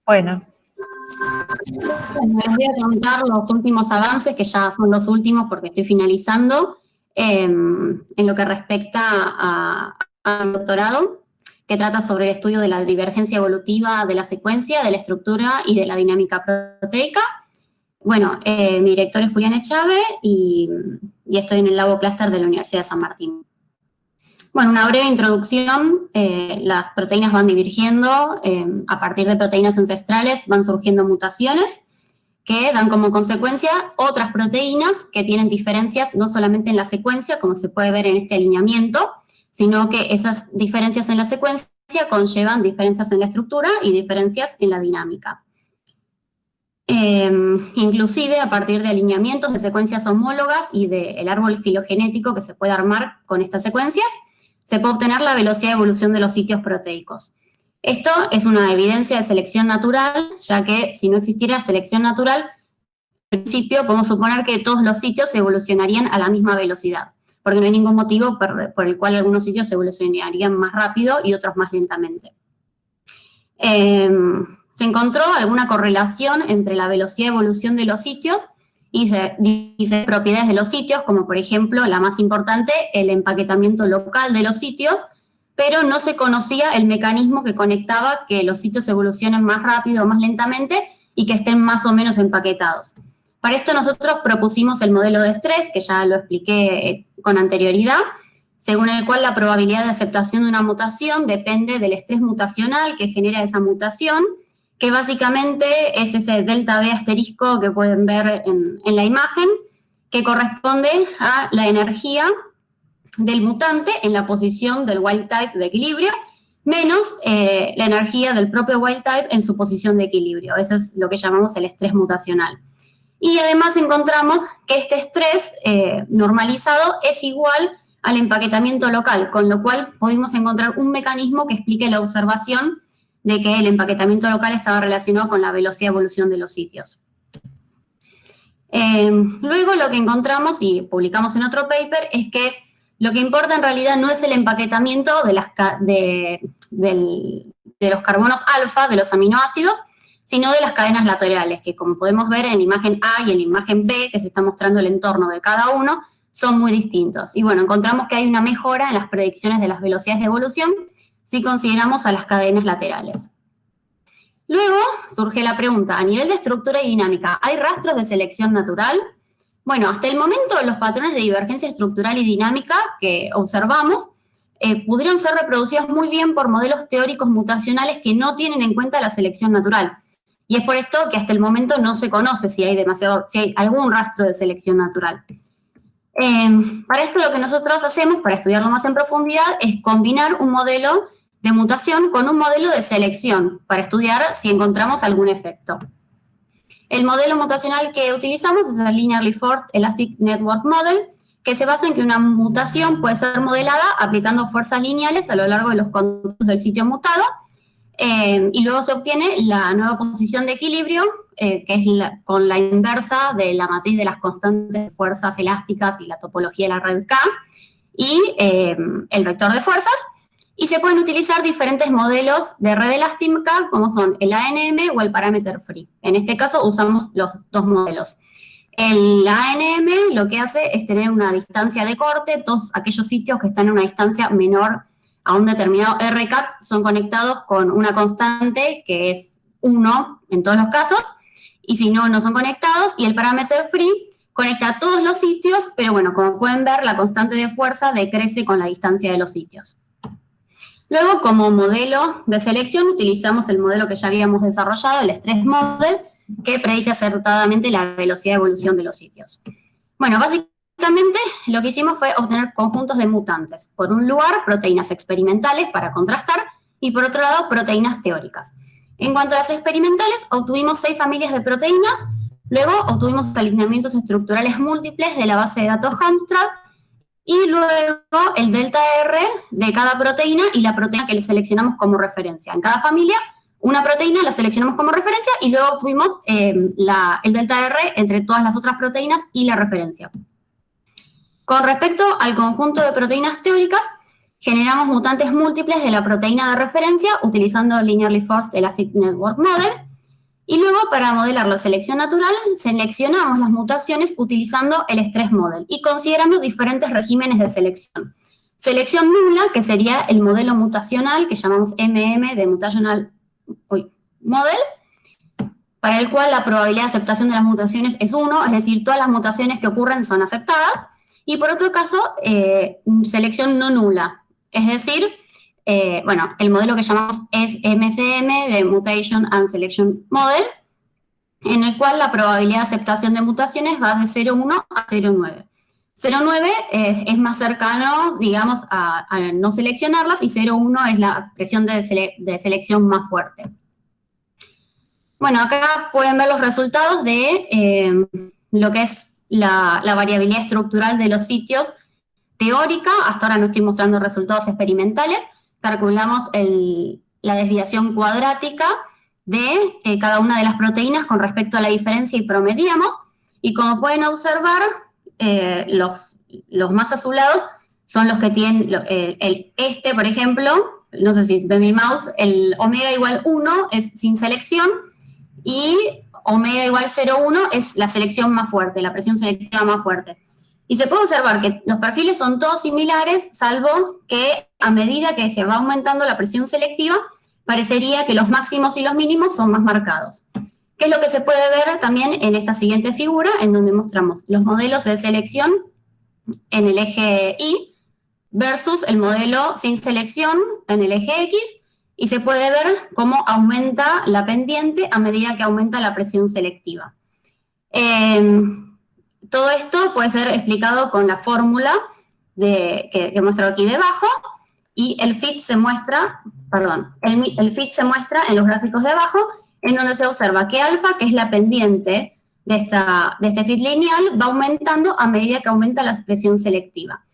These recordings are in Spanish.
Bueno. Bueno, les voy a contar los últimos avances, que ya son los últimos porque estoy finalizando, en lo que respecta a doctorado, que trata sobre el estudio de la divergencia evolutiva de la secuencia, de la estructura y de la dinámica proteica. Bueno, mi director es Julián Echave y estoy en el Labo Cluster de la Universidad de San Martín. Bueno, una breve introducción. Las proteínas van divergiendo. A partir de proteínas ancestrales van surgiendo mutaciones que dan como consecuencia otras proteínas que tienen diferencias no solamente en la secuencia, como se puede ver en este alineamiento, sino que esas diferencias en la secuencia conllevan diferencias en la estructura y diferencias en la dinámica. Inclusive a partir de alineamientos de secuencias homólogas y del árbol filogenético que se puede armar con estas secuencias, se puede obtener la velocidad de evolución de los sitios proteicos. Esto es una evidencia de selección natural, ya que si no existiera selección natural, en principio podemos suponer que todos los sitios evolucionarían a la misma velocidad, porque no hay ningún motivo por el cual algunos sitios evolucionarían más rápido y otros más lentamente. Se encontró alguna correlación entre la velocidad de evolución de los sitios y diferentes propiedades de los sitios, como por ejemplo, la más importante, el empaquetamiento local de los sitios, pero no se conocía el mecanismo que conectaba que los sitios evolucionen más rápido o más lentamente y que estén más o menos empaquetados. Para esto nosotros propusimos el modelo de estrés, que ya lo expliqué con anterioridad, según el cual la probabilidad de aceptación de una mutación depende del estrés mutacional que genera esa mutación, que básicamente es ese delta B asterisco que pueden ver en la imagen, que corresponde a la energía del mutante en la posición del wild type de equilibrio, menos la energía del propio wild type en su posición de equilibrio. Eso es lo que llamamos el estrés mutacional. Y además encontramos que este estrés normalizado es igual al empaquetamiento local, con lo cual pudimos encontrar un mecanismo que explique la observación de que el empaquetamiento local estaba relacionado con la velocidad de evolución de los sitios. Luego lo que encontramos y publicamos en otro paper es que lo que importa en realidad no es el empaquetamiento de los carbonos alfa, de los aminoácidos, sino de las cadenas laterales, que como podemos ver en la imagen A y en la imagen B, que se está mostrando el entorno de cada uno, son muy distintos. Y bueno, encontramos que hay una mejora en las predicciones de las velocidades de evolución si consideramos a las cadenas laterales. Luego surge la pregunta, a nivel de estructura y dinámica, ¿hay rastros de selección natural? Bueno, hasta el momento los patrones de divergencia estructural y dinámica que observamos pudieron ser reproducidos muy bien por modelos teóricos mutacionales que no tienen en cuenta la selección natural. Y es por esto que hasta el momento no se conoce si hay algún rastro de selección natural. Para esto lo que nosotros hacemos, para estudiarlo más en profundidad, es combinar un modelo de mutación con un modelo de selección para estudiar si encontramos algún efecto. El modelo mutacional que utilizamos es el Linearly Forced Elastic Network Model, que se basa en que una mutación puede ser modelada aplicando fuerzas lineales a lo largo de los conductos del sitio mutado, y luego se obtiene la nueva posición de equilibrio, que es con la inversa de la matriz de las constantes de fuerzas elásticas y la topología de la red K, y el vector de fuerzas, y se pueden utilizar diferentes modelos de red elástica, como son el ANM o el parameter free. En este caso usamos los dos modelos. El ANM lo que hace es tener una distancia de corte, todos aquellos sitios que están en una distancia menor a un determinado RCAP son conectados con una constante que es 1 en todos los casos, y si no, no son conectados, y el parameter free conecta a todos los sitios, pero bueno, como pueden ver, la constante de fuerza decrece con la distancia de los sitios. Luego, como modelo de selección, utilizamos el modelo que ya habíamos desarrollado, el Stress Model, que predice acertadamente la velocidad de evolución de los sitios. Bueno, básicamente lo que hicimos fue obtener conjuntos de mutantes. Por un lugar, proteínas experimentales para contrastar, y por otro lado, proteínas teóricas. En cuanto a las experimentales, obtuvimos 6 familias de proteínas, luego obtuvimos alineamientos estructurales múltiples de la base de datos Hamstrad, y luego el delta R de cada proteína y la proteína que le seleccionamos como referencia. En cada familia, una proteína la seleccionamos como referencia y luego obtuvimos el delta R entre todas las otras proteínas y la referencia. Con respecto al conjunto de proteínas teóricas, generamos mutantes múltiples de la proteína de referencia utilizando Linearly Forced Elastic Network Model, Y luego, para modelar la selección natural, seleccionamos las mutaciones utilizando el stress model y considerando diferentes regímenes de selección. Selección nula, que sería el modelo mutacional, que llamamos de Mutational Model, para el cual la probabilidad de aceptación de las mutaciones es 1, es decir, todas las mutaciones que ocurren son aceptadas. Y por otro caso, selección no nula, es decir, el modelo que llamamos es MCM, de Mutation and Selection Model, en el cual la probabilidad de aceptación de mutaciones va de 0,1 a 0,9. 0,9 es más cercano, digamos, a no seleccionarlas, y 0,1 es la presión de selección más fuerte. Bueno, acá pueden ver los resultados de lo que es la variabilidad estructural de los sitios teórica. Hasta ahora no estoy mostrando resultados experimentales. Calculamos la desviación cuadrática de cada una de las proteínas con respecto a la diferencia y promediamos. Y como pueden observar, los más azulados son los que tienen, por ejemplo, no sé si ve mi mouse, el omega igual 1 es sin selección, y omega igual 0,1 es la selección más fuerte, la presión selectiva más fuerte. Y se puede observar que los perfiles son todos similares, salvo que a medida que se va aumentando la presión selectiva, parecería que los máximos y los mínimos son más marcados. ¿Qué es lo que se puede ver también en esta siguiente figura, en donde mostramos los modelos de selección en el eje Y versus el modelo sin selección en el eje X, y se puede ver cómo aumenta la pendiente a medida que aumenta la presión selectiva. Todo esto puede ser explicado con la fórmula que muestro aquí debajo, y el fit se muestra, el fit se muestra en los gráficos de abajo, en donde se observa que alfa, que es la pendiente de este fit lineal, va aumentando a medida que aumenta la presión selectiva.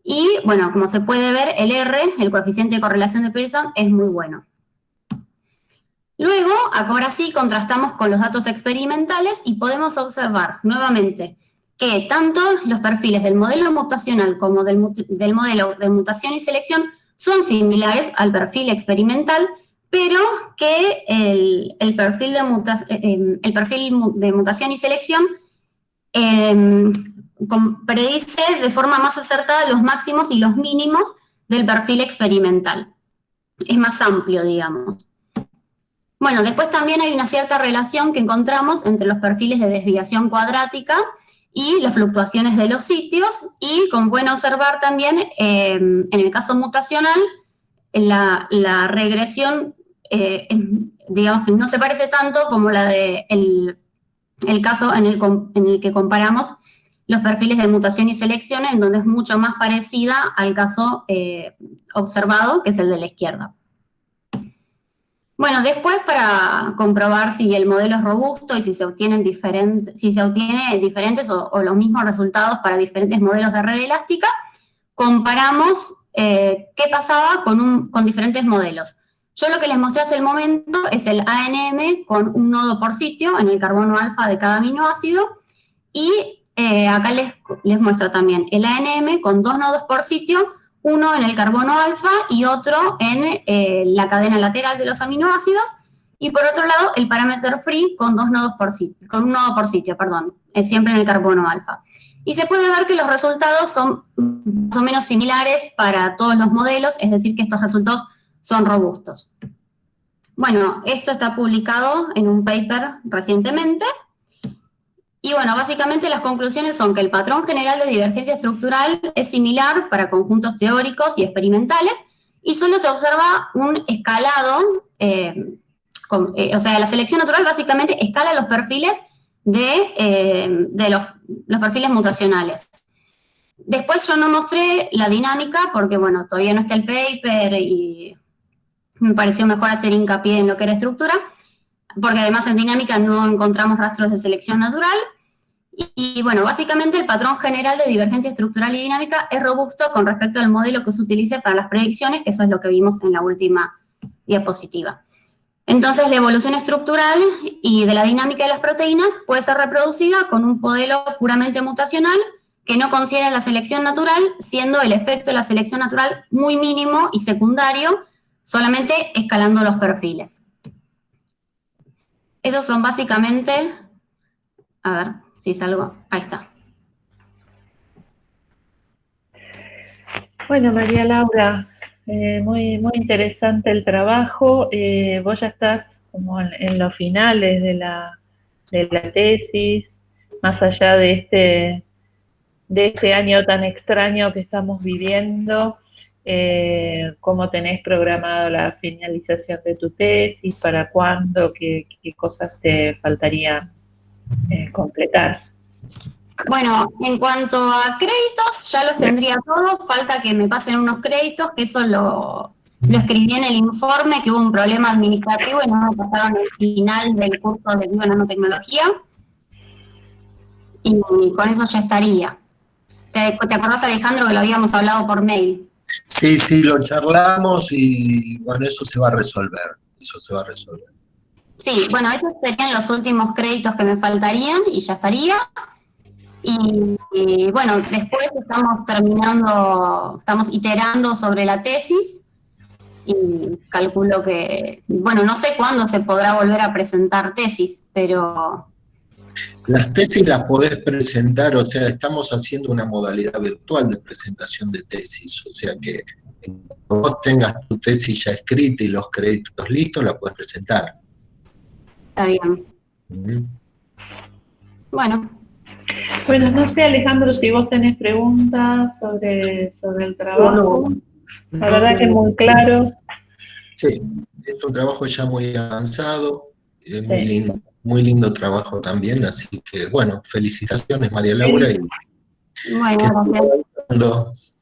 Y, bueno, como se puede ver, el R, el coeficiente de correlación de Pearson, es muy bueno. Luego, ahora sí, contrastamos con los datos experimentales y podemos observar nuevamente que tanto los perfiles del modelo mutacional como del modelo de mutación y selección son similares al perfil experimental, pero que el perfil de mutación y selección predice de forma más acertada los máximos y los mínimos del perfil experimental. Es más amplio, digamos. Bueno, después también hay una cierta relación que encontramos entre los perfiles de desviación cuadrática y las fluctuaciones de los sitios, y como pueden observar también, en el caso mutacional, la regresión, digamos que no se parece tanto como la de el caso en el que comparamos los perfiles de mutación y selección, en donde es mucho más parecida al caso observado, que es el de la izquierda. Bueno, después, para comprobar si el modelo es robusto y si se obtienen diferentes o los mismos resultados para diferentes modelos de red elástica, comparamos qué pasaba con diferentes modelos. Yo lo que les mostré hasta el momento es el ANM con un nodo por sitio en el carbono alfa de cada aminoácido, y acá les muestro también el ANM con 2 nodos por sitio, uno en el carbono alfa y otro en la cadena lateral de los aminoácidos, y por otro lado el parameter free con un nodo por sitio, siempre en el carbono alfa. Y se puede ver que los resultados son más o menos similares para todos los modelos, es decir, que estos resultados son robustos. Bueno, esto está publicado en un paper recientemente. Y bueno, básicamente las conclusiones son que el patrón general de divergencia estructural es similar para conjuntos teóricos y experimentales, y solo se observa un escalado, o sea, la selección natural básicamente escala los perfiles de los perfiles mutacionales. Después yo no mostré la dinámica porque, bueno, todavía no está el paper y me pareció mejor hacer hincapié en lo que era estructura, porque además en dinámica no encontramos rastros de selección natural. Y bueno, básicamente el patrón general de divergencia estructural y dinámica es robusto con respecto al modelo que se utilice para las predicciones, que eso es lo que vimos en la última diapositiva. Entonces, la evolución estructural y de la dinámica de las proteínas puede ser reproducida con un modelo puramente mutacional que no considera la selección natural, siendo el efecto de la selección natural muy mínimo y secundario, solamente escalando los perfiles. Esos son básicamente, a ver si salgo, ahí está. Bueno, María Laura, muy interesante el trabajo. Vos ya estás como en los finales de la tesis, más allá de este año tan extraño que estamos viviendo. ¿Cómo tenés programado la finalización de tu tesis? ¿Para cuándo? ¿Qué cosas te faltaría completar? Bueno, en cuanto a créditos, ya los tendría todos, falta que me pasen unos créditos, que eso lo escribí en el informe, que hubo un problema administrativo y no me pasaron el final del curso de bionanotecnología, y con eso ya estaría. ¿Te acordás, Alejandro, que lo habíamos hablado por mail? Sí, sí, lo charlamos y bueno, eso se va a resolver, eso se va a resolver. Sí, bueno, esos serían los últimos créditos que me faltarían y ya estaría. Y bueno, después estamos iterando sobre la tesis y calculo que, bueno, no sé cuándo se podrá volver a presentar tesis, pero... Las tesis las podés presentar, o sea, estamos haciendo una modalidad virtual de presentación de tesis, o sea que cuando vos tengas tu tesis ya escrita y los créditos listos, la podés presentar. Está bien. Bueno, no sé, Alejandro, si vos tenés preguntas sobre el trabajo. La verdad que es muy claro. Sí, es un trabajo ya muy avanzado, muy lindo trabajo también, así que bueno, felicitaciones María Laura. Bueno, gracias.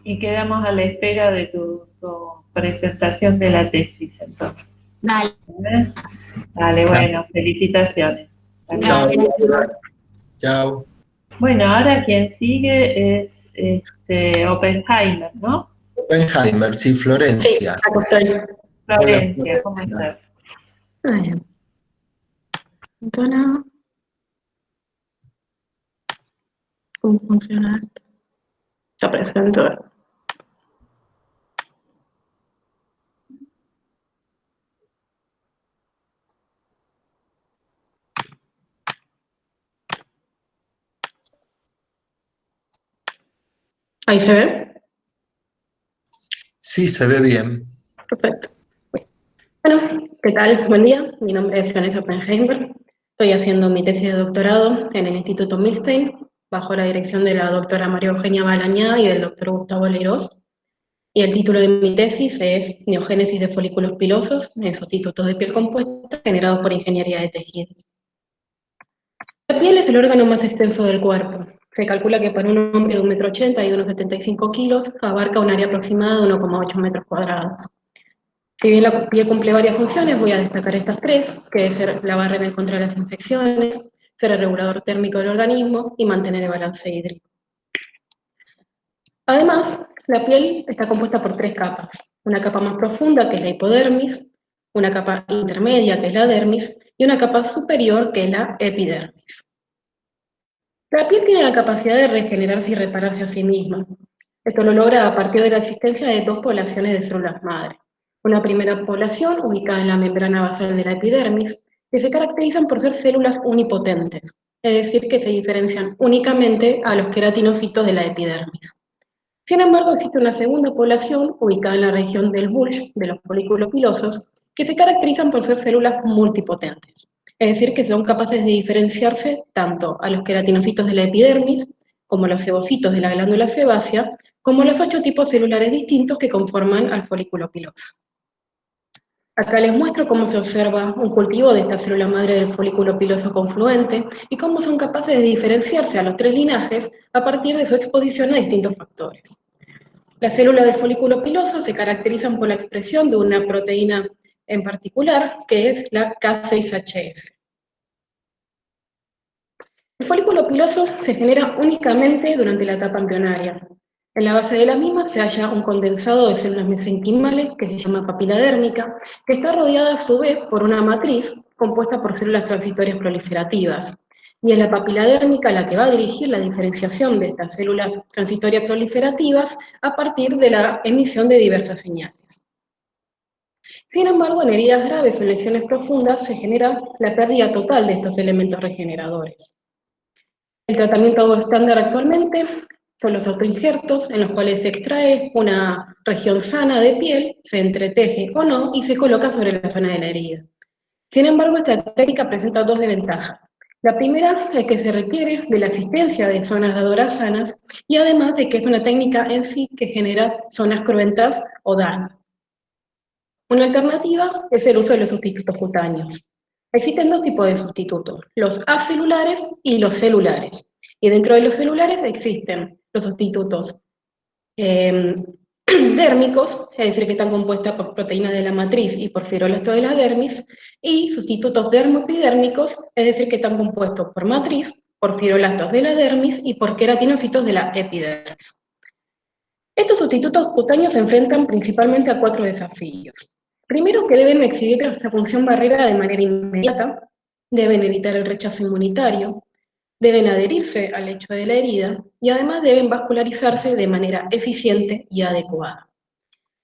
Y quedamos a la espera de tu presentación de la tesis, entonces. Dale. Dale, bueno, felicitaciones. Gracias. Chao. Bueno, ahora quien sigue es Oppenheimer, ¿no? Oppenheimer, sí, Florencia. Sí, acá estoy. Florencia, ¿cómo estás? Bien. Entonces, ¿cómo funciona esto? Ya presento. ¿Ahí se ve? Sí, se ve bien. Perfecto. Bueno, ¿qué tal? Buen día. Mi nombre es Florencia Oppenheimer. Estoy haciendo mi tesis de doctorado en el Instituto Milstein, bajo la dirección de la doctora María Eugenia Balañá y del doctor Gustavo Leirós. Y el título de mi tesis es Neogénesis de folículos pilosos en sustitutos de piel compuesta generados por ingeniería de tejidos. La piel es el órgano más extenso del cuerpo. Se calcula que para un hombre de 1,80 m y unos 75 kilos abarca un área aproximada de 1,8 metros cuadrados. Si bien la piel cumple varias funciones, voy a destacar estas tres, que es ser la barrera contra las infecciones, ser el regulador térmico del organismo y mantener el balance hídrico. Además, la piel está compuesta por tres capas. Una capa más profunda, que es la hipodermis, una capa intermedia, que es la dermis, y una capa superior, que es la epidermis. La piel tiene la capacidad de regenerarse y repararse a sí misma. Esto lo logra a partir de la existencia de dos poblaciones de células madre. Una primera población ubicada en la membrana basal de la epidermis, que se caracterizan por ser células unipotentes, es decir, que se diferencian únicamente a los queratinocitos de la epidermis. Sin embargo, existe una segunda población ubicada en la región del bulge, de los folículos pilosos, que se caracterizan por ser células multipotentes, es decir, que son capaces de diferenciarse tanto a los queratinocitos de la epidermis, como a los sebocitos de la glándula sebácea, como a los 8 tipos celulares distintos que conforman al folículo piloso. Acá les muestro cómo se observa un cultivo de esta célula madre del folículo piloso confluente y cómo son capaces de diferenciarse a los tres linajes a partir de su exposición a distintos factores. Las células del folículo piloso se caracterizan por la expresión de una proteína en particular, que es la K6HF. El folículo piloso se genera únicamente durante la etapa embrionaria. En la base de la misma se halla un condensado de células mesenquimales que se llama papila dérmica, que está rodeada a su vez por una matriz compuesta por células transitorias proliferativas. Y es la papila dérmica la que va a dirigir la diferenciación de estas células transitorias proliferativas a partir de la emisión de diversas señales. Sin embargo, en heridas graves o en lesiones profundas se genera la pérdida total de estos elementos regeneradores. El tratamiento estándar actualmente son los autoinjertos, en los cuales se extrae una región sana de piel, se entreteje o no y se coloca sobre la zona de la herida. Sin embargo, esta técnica presenta dos desventajas. La primera es que se requiere de la existencia de zonas dadoras sanas y además de que es una técnica en sí que genera zonas cruentas o daño. Una alternativa es el uso de los sustitutos cutáneos. Existen dos tipos de sustitutos, los acelulares y los celulares. Y dentro de los celulares existen los sustitutos dérmicos, es decir, que están compuestas por proteínas de la matriz y por fibroblastos de la dermis, y sustitutos dermoepidérmicos, es decir, que están compuestos por matriz, por fibroblastos de la dermis y por queratinocitos de la epidermis. Estos sustitutos cutáneos se enfrentan principalmente a 4 desafíos. Primero, que deben exhibir la función barrera de manera inmediata, deben evitar el rechazo inmunitario, deben adherirse al lecho de la herida y además deben vascularizarse de manera eficiente y adecuada.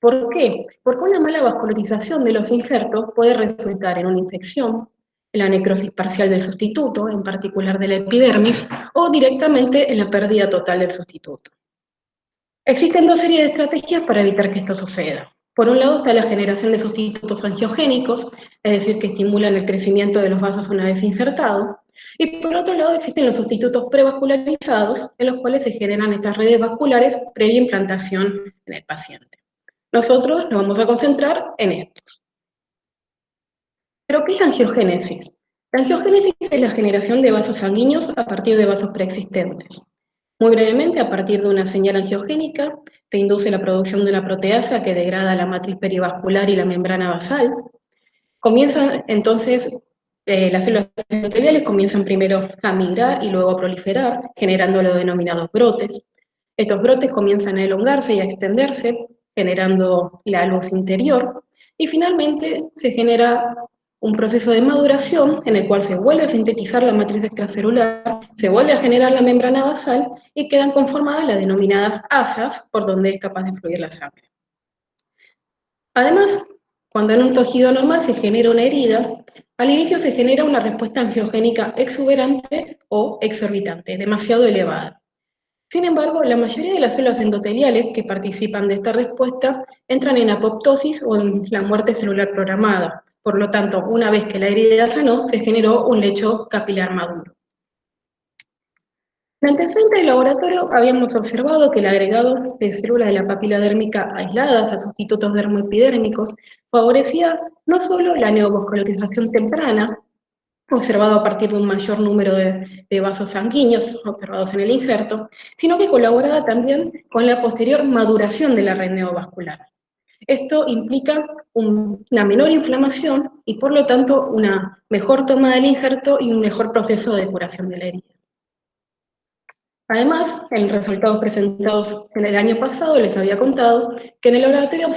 ¿Por qué? Porque una mala vascularización de los injertos puede resultar en una infección, en la necrosis parcial del sustituto, en particular de la epidermis, o directamente en la pérdida total del sustituto. Existen dos series de estrategias para evitar que esto suceda. Por un lado está la generación de sustitutos angiogénicos, es decir, que estimulan el crecimiento de los vasos una vez injertados, y por otro lado existen los sustitutos prevascularizados, en los cuales se generan estas redes vasculares previa implantación en el paciente. Nosotros nos vamos a concentrar en estos. ¿Pero qué es la angiogénesis? La angiogénesis es la generación de vasos sanguíneos a partir de vasos preexistentes. Muy brevemente, a partir de una señal angiogénica, se induce la producción de una proteasa que degrada la matriz perivascular y la membrana basal. Comienzan entonces, las células endoteliales comienzan primero a migrar y luego a proliferar, generando los denominados brotes. Estos brotes comienzan a elongarse y a extenderse, generando la luz interior, y finalmente se genera un proceso de maduración en el cual se vuelve a sintetizar la matriz extracelular, se vuelve a generar la membrana basal y quedan conformadas las denominadas asas por donde es capaz de fluir la sangre. Además, cuando en un tejido normal se genera una herida, al inicio se genera una respuesta angiogénica exuberante o exorbitante, demasiado elevada. Sin embargo, la mayoría de las células endoteliales que participan de esta respuesta entran en apoptosis o en la muerte celular programada. Por lo tanto, una vez que la herida sanó, se generó un lecho capilar maduro. En antecedentes del laboratorio habíamos observado que el agregado de células de la papila dérmica aisladas a sustitutos dermoepidérmicos favorecía no solo la neovascularización temprana, observado a partir de un mayor número de vasos sanguíneos observados en el injerto, sino que colaboraba también con la posterior maduración de la red neovascular. Esto implica una menor inflamación y por lo tanto una mejor toma del injerto y un mejor proceso de curación de la herida. Además, en los resultados presentados en el año pasado les había contado que en el laboratorio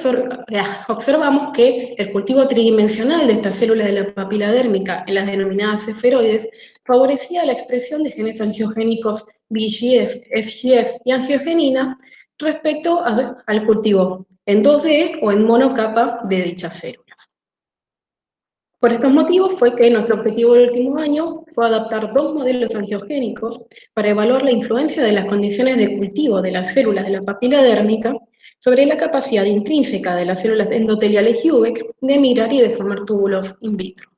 observamos que el cultivo tridimensional de estas células de la papila dérmica en las denominadas esferoides favorecía la expresión de genes angiogénicos VEGF, FGF y angiogenina respecto al cultivo en 2D o en monocapa de dichas células. Por estos motivos fue que nuestro objetivo del último año fue adaptar 2 modelos angiogénicos para evaluar la influencia de las condiciones de cultivo de las células de la papila dérmica sobre la capacidad intrínseca de las células endoteliales Juveck de migrar y de formar túbulos in vitro.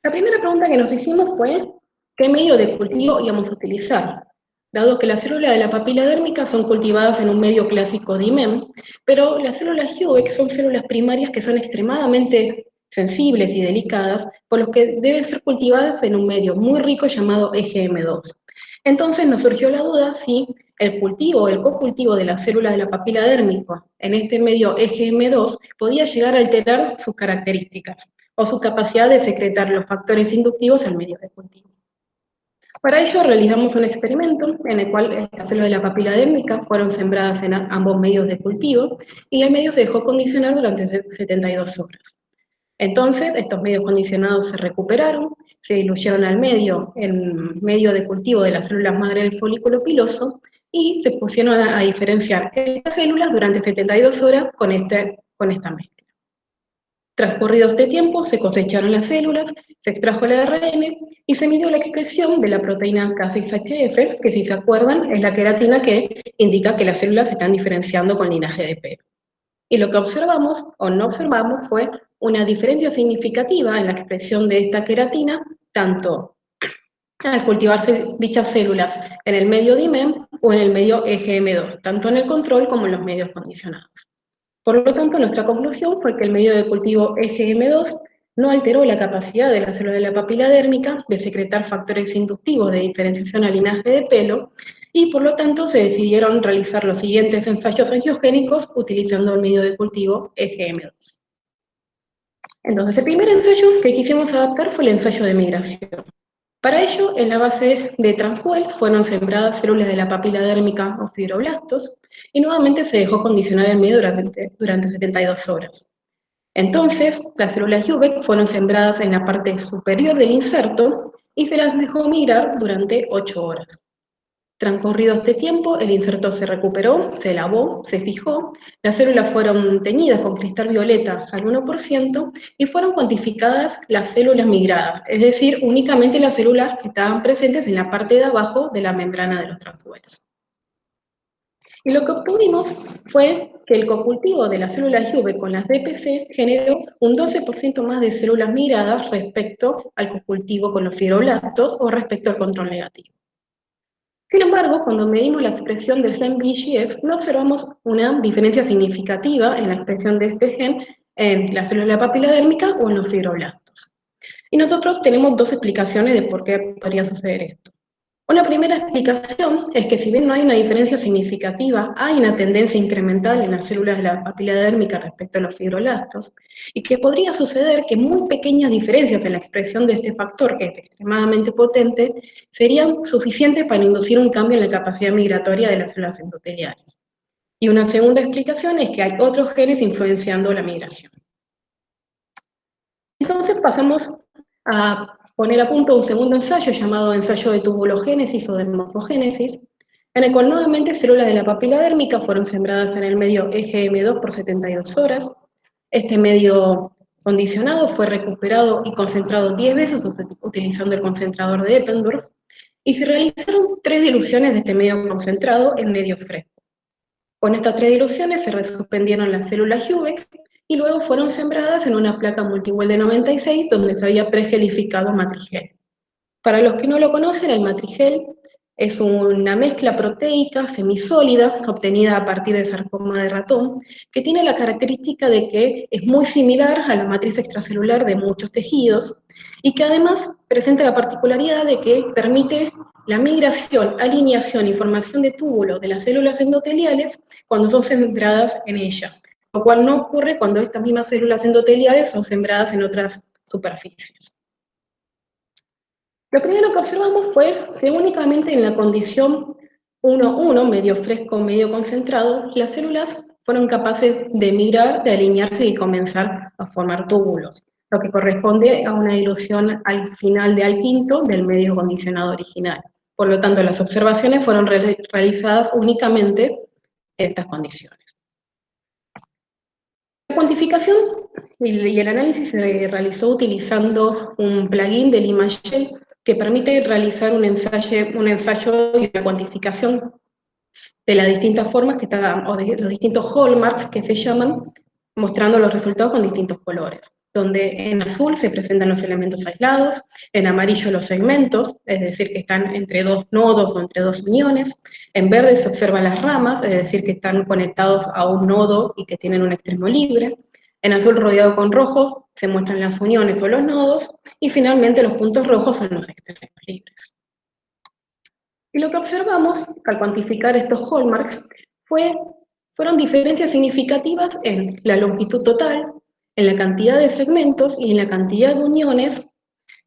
La primera pregunta que nos hicimos fue, ¿qué medio de cultivo íbamos a utilizar? Dado que las células de la papila dérmica son cultivadas en un medio clásico DIMEM, pero las células Juveck son células primarias que son extremadamente sensibles y delicadas, por lo que deben ser cultivadas en un medio muy rico llamado EGM2. Entonces nos surgió la duda si el cultivo, el cocultivo de las células de la papila dérmica en este medio EGM2 podía llegar a alterar sus características o su capacidad de secretar los factores inductivos al medio de cultivo. Para ello realizamos un experimento en el cual las células de la papila dérmica fueron sembradas en ambos medios de cultivo y el medio se dejó condicionar durante 72 horas. Entonces, estos medios condicionados se recuperaron, se diluyeron al medio, en medio de cultivo de las células madre del folículo piloso, y se pusieron a diferenciar estas células durante 72 horas con esta mezcla. Transcurrido este tiempo, se cosecharon las células, se extrajo el ARN y se midió la expresión de la proteína K6HF, que si se acuerdan es la queratina que indica que las células se están diferenciando con linaje de pelo. Y lo que observamos o no observamos fue una diferencia significativa en la expresión de esta queratina, tanto al cultivarse dichas células en el medio DIMEM o en el medio EGM2, tanto en el control como en los medios condicionados. Por lo tanto, nuestra conclusión fue que el medio de cultivo EGM2 no alteró la capacidad de la célula de la papila dérmica de secretar factores inductivos de diferenciación al linaje de pelo, y por lo tanto se decidieron realizar los siguientes ensayos angiogénicos utilizando el medio de cultivo EGM2. Entonces, el primer ensayo que quisimos adaptar fue el ensayo de migración. Para ello, en la base de Transwells fueron sembradas células de la papila dérmica o fibroblastos, y nuevamente se dejó condicionar el medio durante 72 horas. Entonces, las células Jubeck fueron sembradas en la parte superior del inserto y se las dejó migrar durante 8 horas. Transcurrido este tiempo, el inserto se recuperó, se lavó, se fijó, las células fueron teñidas con cristal violeta al 1% y fueron cuantificadas las células migradas, es decir, únicamente las células que estaban presentes en la parte de abajo de la membrana de los Transwells. Y lo que obtuvimos fue que el cocultivo de las células Juve con las DPC generó un 12% más de células migradas respecto al cocultivo con los fibroblastos o respecto al control negativo. Sin embargo, cuando medimos la expresión del gen VEGF, no observamos una diferencia significativa en la expresión de este gen en la célula papila dérmica o en los fibroblastos. Y nosotros tenemos dos explicaciones de por qué podría suceder esto. Una primera explicación es que si bien no hay una diferencia significativa, hay una tendencia incremental en las células de la papila dérmica respecto a los fibroblastos, y que podría suceder que muy pequeñas diferencias en la expresión de este factor, que es extremadamente potente, serían suficientes para inducir un cambio en la capacidad migratoria de las células endoteliales. Y una segunda explicación es que hay otros genes influenciando la migración. Entonces pasamos a poner a punto un segundo ensayo llamado ensayo de tubulogénesis o de morfogénesis, en el cual nuevamente células de la papila dérmica fueron sembradas en el medio EGM2 por 72 horas. Este medio condicionado fue recuperado y concentrado 10 veces utilizando el concentrador de Eppendorf, y se realizaron 3 diluciones de este medio concentrado en medio fresco. Con estas 3 diluciones se resuspendieron las células Jubeck y luego fueron sembradas en una placa multiwell de 96 donde se había pregelificado matrigel. Para los que no lo conocen, el matrigel es una mezcla proteica semisólida obtenida a partir de sarcoma de ratón, que tiene la característica de que es muy similar a la matriz extracelular de muchos tejidos y que además presenta la particularidad de que permite la migración, alineación y formación de túbulos de las células endoteliales cuando son sembradas en ella, lo cual no ocurre cuando estas mismas células endoteliales son sembradas en otras superficies. Lo primero que observamos fue que únicamente en la condición 1-1, medio fresco, medio concentrado, las células fueron capaces de migrar, de alinearse y comenzar a formar túbulos, lo que corresponde a una dilución al final de al quinto del medio condicionado original. Por lo tanto, las observaciones fueron realizadas únicamente en estas condiciones. La cuantificación y el análisis se realizó utilizando un plugin del ImageShell que permite realizar un ensayo y una cuantificación de las distintas formas que están, o de los distintos hallmarks que se llaman, mostrando los resultados con distintos colores, donde en azul se presentan los elementos aislados, en amarillo los segmentos, es decir, que están entre 2 nodos o entre 2 uniones, en verde se observan las ramas, es decir, que están conectados a un nodo y que tienen un extremo libre, en azul rodeado con rojo se muestran las uniones o los nodos, y finalmente los puntos rojos son los extremos libres. Y lo que observamos al cuantificar estos hallmarks fueron diferencias significativas en la longitud total, en la cantidad de segmentos y en la cantidad de uniones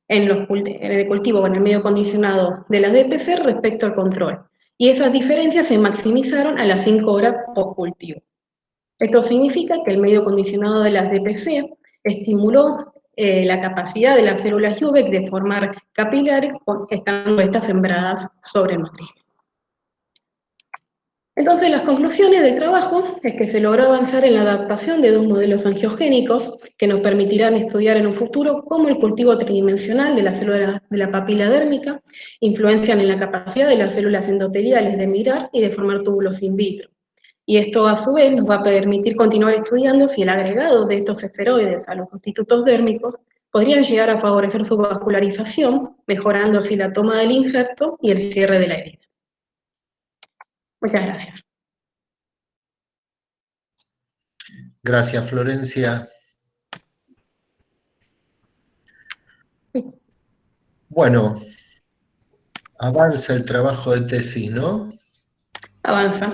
en el cultivo o en el medio condicionado de las DPC respecto al control. Y esas diferencias se maximizaron a las 5 horas post cultivo. Esto significa que el medio condicionado de las DPC estimuló la capacidad de las células Jubeck de formar capilares estando estas sembradas sobre el matrigel. Entonces, las conclusiones del trabajo es que se logró avanzar en la adaptación de dos modelos angiogénicos que nos permitirán estudiar en un futuro cómo el cultivo tridimensional de las células de la papila dérmica influencian en la capacidad de las células endoteliales de migrar y de formar túbulos in vitro. Y esto, a su vez, nos va a permitir continuar estudiando si el agregado de estos esferoides a los sustitutos dérmicos podrían llegar a favorecer su vascularización, mejorando así la toma del injerto y el cierre de la herida. Muchas gracias. Gracias, Florencia. Bueno, avanza el trabajo de tesis, ¿no? Avanza.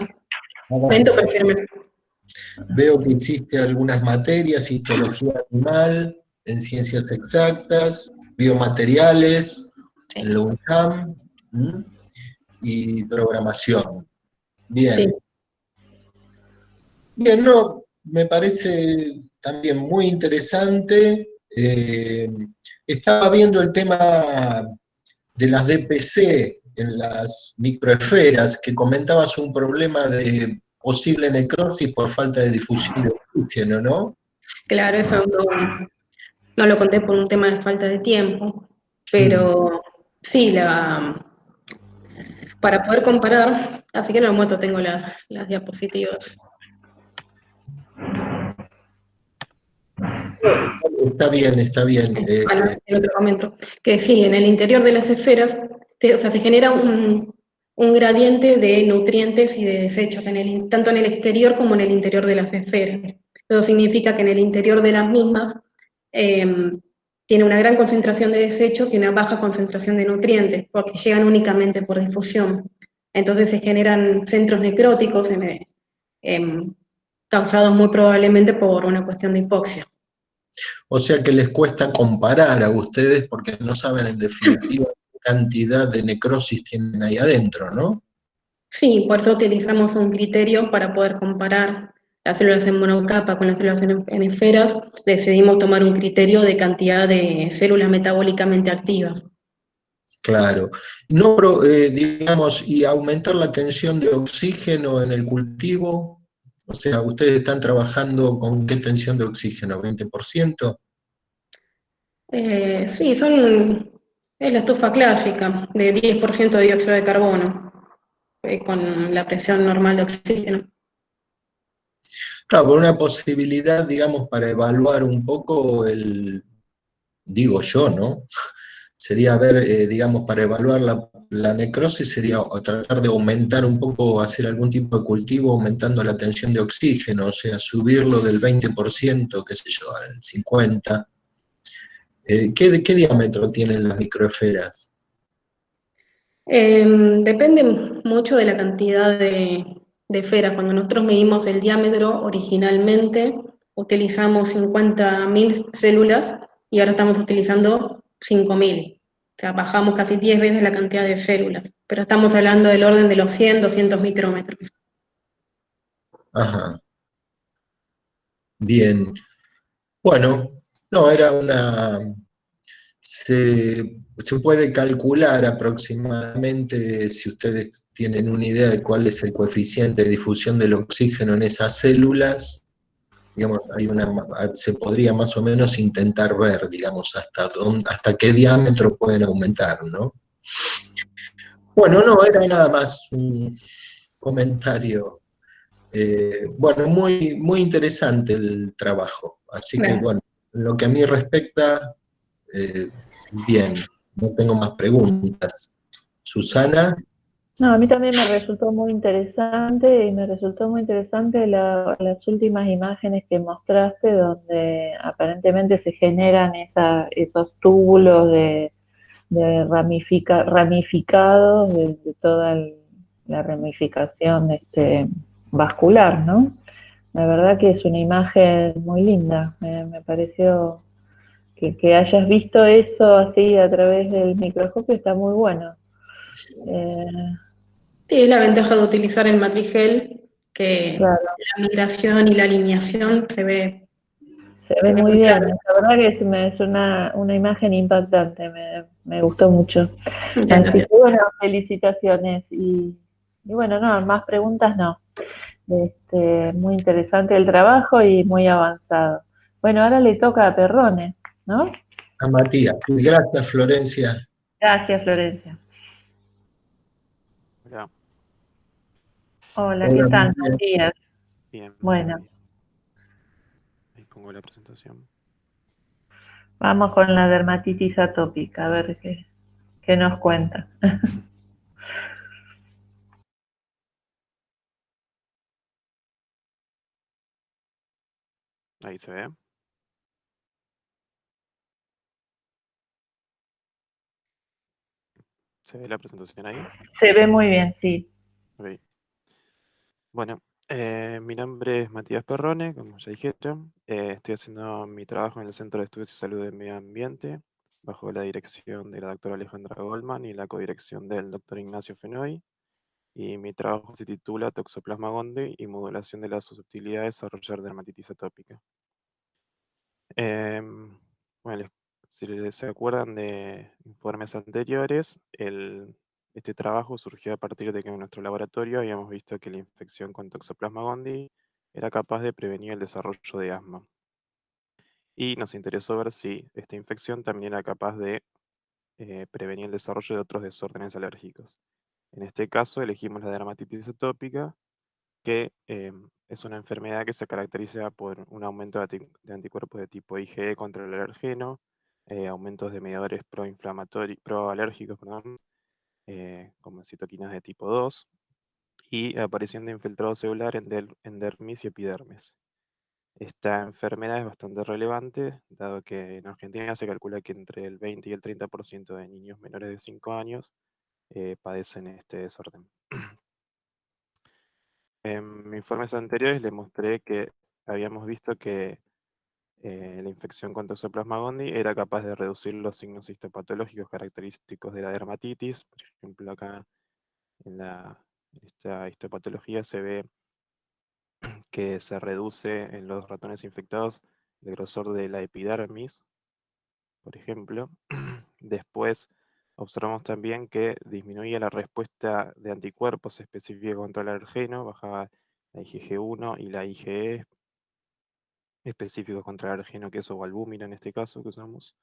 Lento pero firme. Veo que hiciste algunas materias, histología animal, en ciencias exactas, biomateriales, Sí. en la UNAM, y programación. Bien. Sí. Bien, no, me parece también muy interesante. Estaba viendo el tema de las DPC en las microesferas, que comentabas un problema de posible necrosis por falta de difusión de oxígeno, ¿no? Claro, eso no lo conté por un tema de falta de tiempo, pero sí, para poder comparar, así que en el momento tengo las diapositivas. Está bien, está bien. Bueno, te lo comento, que sí, en el interior de las esferas, o sea, se genera un gradiente de nutrientes y de desechos, tanto en el exterior como en el interior de las esferas. Eso significa que en el interior de las mismas tiene una gran concentración de desechos y una baja concentración de nutrientes, porque llegan únicamente por difusión. Entonces se generan centros necróticos causados muy probablemente por una cuestión de hipoxia. O sea que les cuesta comparar a ustedes porque no saben en definitiva qué cantidad de necrosis tienen ahí adentro, ¿no? Sí, por eso utilizamos un criterio para poder comparar las células en monocapa con las células en esferas. Decidimos tomar un criterio de cantidad de células metabólicamente activas. Claro. No, digamos, y aumentar la tensión de oxígeno en el cultivo. O sea, ¿ustedes están trabajando con qué tensión de oxígeno? ¿20%? Sí, es la estufa clásica de 10% de dióxido de carbono, con la presión normal de oxígeno. Claro, por una posibilidad, digamos, para evaluar un poco digo yo, ¿no? Sería ver, digamos, para evaluar la necrosis, sería tratar de aumentar un poco, hacer algún tipo de cultivo aumentando la tensión de oxígeno, o sea, subirlo del 20%, qué sé yo, al 50%. ¿Qué diámetro tienen las microesferas? Depende mucho de la cantidad de esferas. Cuando nosotros medimos el diámetro, originalmente utilizamos 50.000 células y ahora estamos utilizando 5.000. O sea, bajamos casi 10 veces la cantidad de células, pero estamos hablando del orden de los 100, 200 micrómetros. Ajá, bien. Bueno, no, se puede calcular aproximadamente, si ustedes tienen una idea de cuál es el coeficiente de difusión del oxígeno en esas células, digamos, se podría más o menos intentar ver, digamos, hasta qué diámetro pueden aumentar, ¿no? Bueno, no, era nada más un comentario. Bueno, muy, muy interesante el trabajo, así que, Bueno, bueno, en lo que a mí respecta, bien, no tengo más preguntas. Susana. No, a mí también me resultó muy interesante y me resultó muy interesante las últimas imágenes que mostraste donde aparentemente se generan esos túbulos de ramificados de toda la ramificación vascular, ¿no? La verdad que es una imagen muy linda, me pareció que hayas visto eso así a través del microscopio, está muy bueno. sí, es la ventaja de utilizar el matrigel, que Claro, la migración y la alineación se ve muy muy bien, claro. la verdad que es una imagen impactante, me gustó mucho. Muchas Así gracias. que bueno, felicitaciones y y bueno, no, más preguntas no. Muy interesante el trabajo y muy avanzado. Bueno, ahora le toca a Perrone, ¿no? A Matías. Gracias, Florencia. Gracias, Florencia. Hola, Hola, ¿qué Hola, tal? Matías. Buen día. bien, Bueno, buen día. Ahí pongo la presentación. vamos con la dermatitis atópica, a ver qué nos cuenta. Ahí se ve. ¿Se ve la presentación ahí? Se ve muy bien, sí. Ok. Bueno, mi nombre es Matías Perrone, como ya dijeron. Estoy haciendo mi trabajo en el Centro de Estudios y Salud del Medio Ambiente, bajo la dirección de la doctora Alejandra Goldman y la codirección del doctor Ignacio Fenoy. Y mi trabajo se titula Toxoplasma gondii y modulación de la susceptibilidad a desarrollar dermatitis atópica. Em, bueno, si se acuerdan de informes anteriores, este trabajo surgió a partir de que en nuestro laboratorio habíamos visto que la infección con Toxoplasma gondii era capaz de prevenir el desarrollo de asma. Y nos interesó ver si esta infección también era capaz de prevenir el desarrollo de otros desórdenes alérgicos. En este caso elegimos la dermatitis atópica, que es una enfermedad que se caracteriza por un aumento de anticuerpos de tipo IgE contra el alergeno, aumentos de mediadores proalérgicos, perdón, como citoquinas de tipo 2, y aparición de infiltrado celular en dermis y epidermis. Esta enfermedad es bastante relevante, dado que en Argentina se calcula que entre el 20 y el 30% de niños menores de 5 años padecen este desorden. En informes anteriores les mostré que habíamos visto que la infección con Toxoplasma gondii era capaz de reducir los signos histopatológicos característicos de la dermatitis. Por ejemplo, acá en esta histopatología se ve que se reduce en los ratones infectados el grosor de la epidermis, por ejemplo. Después observamos también que disminuía la respuesta de anticuerpos específica contra el alergeno, bajaba la IgG1 y la IgE específicos contra el alergeno, queso o albúmina en este caso que usamos.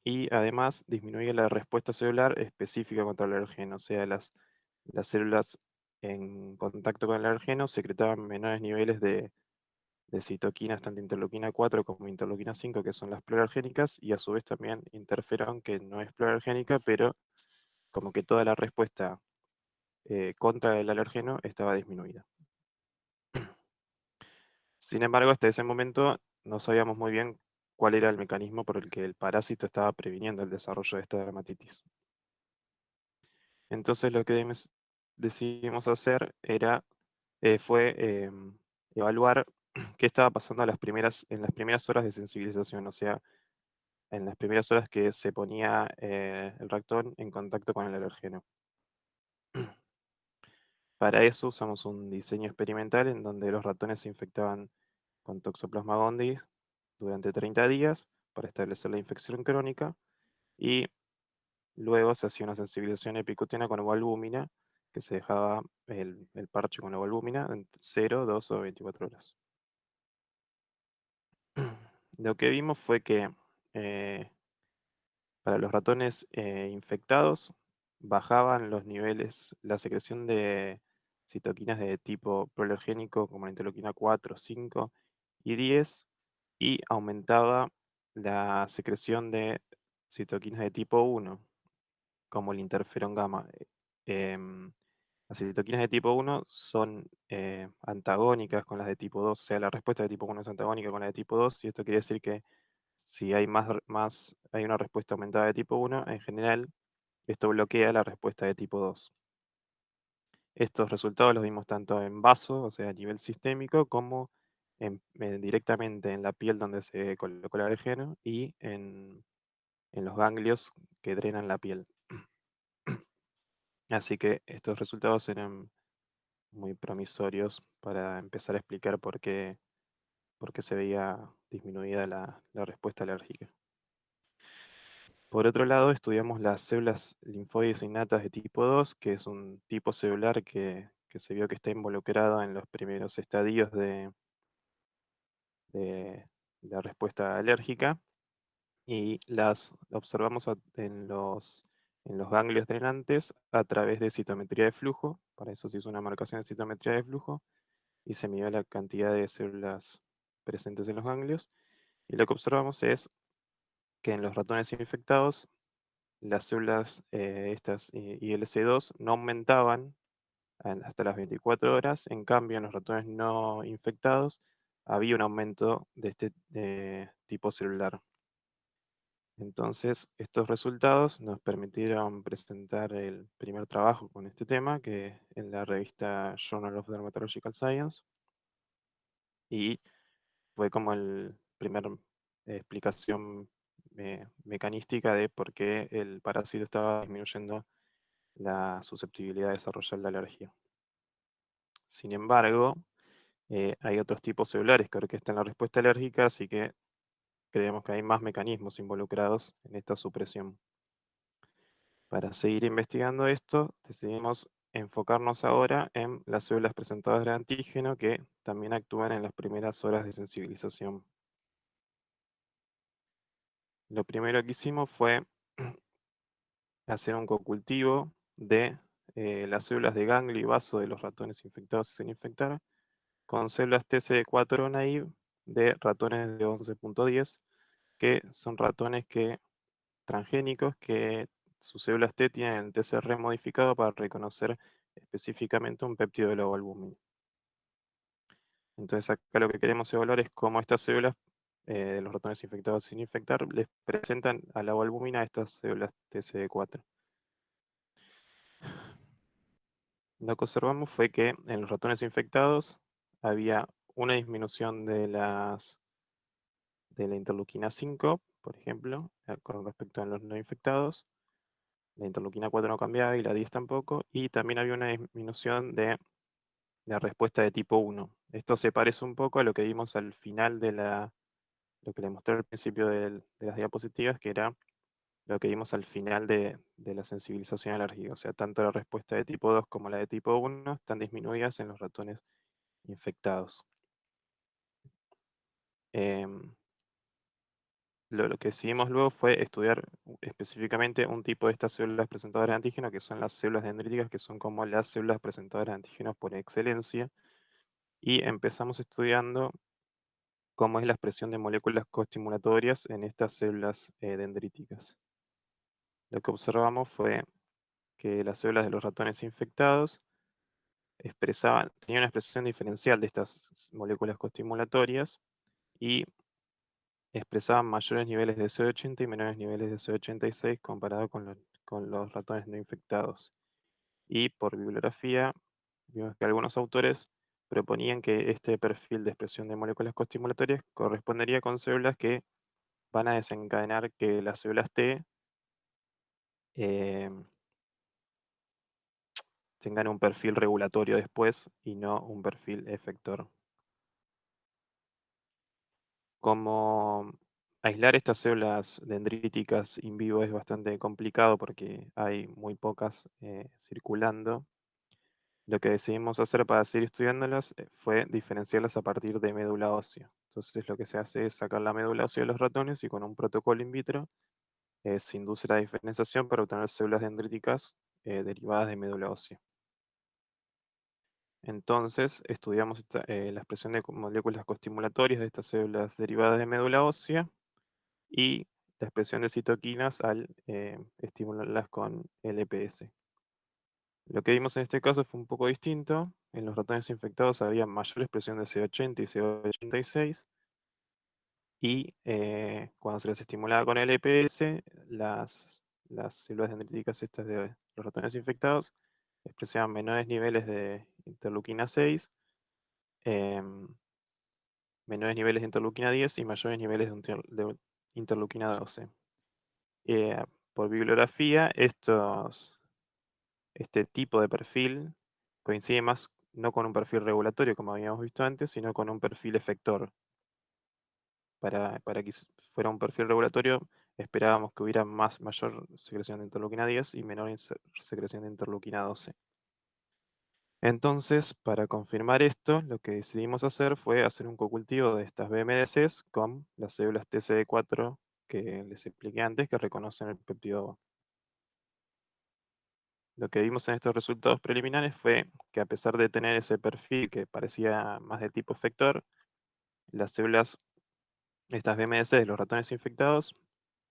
Y además disminuye la respuesta celular específica contra el alergeno, o sea, las células en contacto con el alergeno secretaban menores niveles de citoquinas, tanto interleuquina 4 como interleuquina 5, que son las proalergénicas, y a su vez también interferón, que no es proalergénica, pero como que toda la respuesta contra el alergeno estaba disminuida. Sin embargo, hasta ese momento no sabíamos muy bien cuál era el mecanismo por el que el parásito estaba previniendo el desarrollo de esta dermatitis. Entonces lo que decidimos hacer fue evaluar qué estaba pasando en las primeras horas de sensibilización, o sea, en las primeras horas que se ponía el ratón en contacto con el alergeno. Para eso usamos un diseño experimental en donde los ratones se infectaban con Toxoplasma gondii durante 30 días para establecer la infección crónica, y luego se hacía una sensibilización epicutínea con albúmina, que se dejaba el parche con la albúmina en 0, 2 o 24 horas. Lo que vimos fue que para los ratones infectados bajaban los niveles, la secreción de citoquinas de tipo proalergénico como la interleuquina 4, 5 y 10, y aumentaba la secreción de citoquinas de tipo 1, como el interferón gamma. Em, las citoquinas de tipo 1 son antagónicas con las de tipo 2, o sea, la respuesta de tipo 1 es antagónica con la de tipo 2, y esto quiere decir que si hay hay una respuesta aumentada de tipo 1, en general, esto bloquea la respuesta de tipo 2. Estos resultados los vimos tanto en vaso, o sea, a nivel sistémico, como directamente en la piel donde se colocó el alergeno y en los ganglios que drenan la piel. Así que estos resultados eran muy promisorios para empezar a explicar por qué se veía disminuida la respuesta alérgica. Por otro lado, estudiamos las células linfoides innatas de tipo 2, que es un tipo celular que se vio que está involucrado en los primeros estadios de la respuesta alérgica, y las observamos en los ganglios drenantes a través de citometría de flujo. Para eso se hizo una marcación de citometría de flujo y se midió la cantidad de células presentes en los ganglios. Y lo que observamos es que en los ratones infectados, las células estas ILC2 no aumentaban hasta las 24 horas. En cambio, en los ratones no infectados había un aumento de este tipo celular. Entonces, estos resultados nos permitieron presentar el primer trabajo con este tema, que en la revista Journal of Dermatological Science, y fue como el primer explicación mecanística de por qué el parásito estaba disminuyendo la susceptibilidad de desarrollar la alergia. Sin embargo, hay otros tipos celulares que orquestan la respuesta alérgica, así que creemos que hay más mecanismos involucrados en esta supresión. Para seguir investigando esto, decidimos enfocarnos ahora en las células presentadoras de antígeno que también actúan en las primeras horas de sensibilización. Lo primero que hicimos fue hacer un cocultivo de las células de ganglio y vaso de los ratones infectados y sin infectar con células TCD4 naive de ratones de 11.10, que son ratones transgénicos que sus células T tienen el TCR modificado para reconocer específicamente un péptido de la albúmina. Entonces acá lo que queremos evaluar es cómo estas células de los ratones infectados sin infectar les presentan a la albúmina estas células TCD4. Lo que observamos fue que en los ratones infectados había una disminución de la interleuquina 5, por ejemplo, con respecto a los no infectados. La interleuquina 4 no cambiaba y la 10 tampoco, y también había una disminución de la respuesta de tipo 1. Esto se parece un poco a lo que vimos al final de lo que les mostré al principio de las diapositivas, que era lo que vimos al final de la sensibilización alérgica. O sea, tanto la respuesta de tipo 2 como la de tipo 1 están disminuidas en los ratones infectados. Lo que decidimos luego fue estudiar específicamente un tipo de estas células presentadoras de antígeno, que son las células dendríticas, que son como las células presentadoras de antígenos por excelencia, y empezamos estudiando cómo es la expresión de moléculas coestimulatorias en estas células dendríticas. Lo que observamos fue que las células de los ratones infectados tenían una expresión diferencial de estas moléculas coestimulatorias y expresaban mayores niveles de CD80 y menores niveles de CD86 comparado con los ratones no infectados. Y por bibliografía, vimos que algunos autores proponían que este perfil de expresión de moléculas coestimulatorias correspondería con células que van a desencadenar que las células T eh, tengan un perfil regulatorio después y no un perfil efector. Como aislar estas células dendríticas in vivo es bastante complicado porque hay muy pocas circulando, lo que decidimos hacer para seguir estudiándolas fue diferenciarlas a partir de médula ósea. Entonces lo que se hace es sacar la médula ósea de los ratones y con un protocolo in vitro se induce la diferenciación para obtener células dendríticas derivadas de médula ósea. Entonces estudiamos la expresión de moléculas costimulatorias de estas células derivadas de médula ósea y la expresión de citoquinas al estimularlas con LPS. Lo que vimos en este caso fue un poco distinto. En los ratones infectados había mayor expresión de CD80 y CD86, y cuando se les estimulaba con LPS, las células dendríticas estas de los ratones infectados expresaban menores niveles de interleuquina 6, menores niveles de interleuquina 10 y mayores niveles de interleuquina 12. Por bibliografía, este tipo de perfil coincide más no con un perfil regulatorio como habíamos visto antes, sino con un perfil efector. Para que fuera un perfil regulatorio, esperábamos que hubiera mayor secreción de interleuquina 10 y menor secreción de interleuquina 12. Entonces, para confirmar esto, lo que decidimos hacer fue hacer un cocultivo de estas BMDCs con las células TCD4 que les expliqué antes, que reconocen el péptido. Lo que vimos en estos resultados preliminares fue que a pesar de tener ese perfil que parecía más de tipo efector, las células, estas BMDC de los ratones infectados,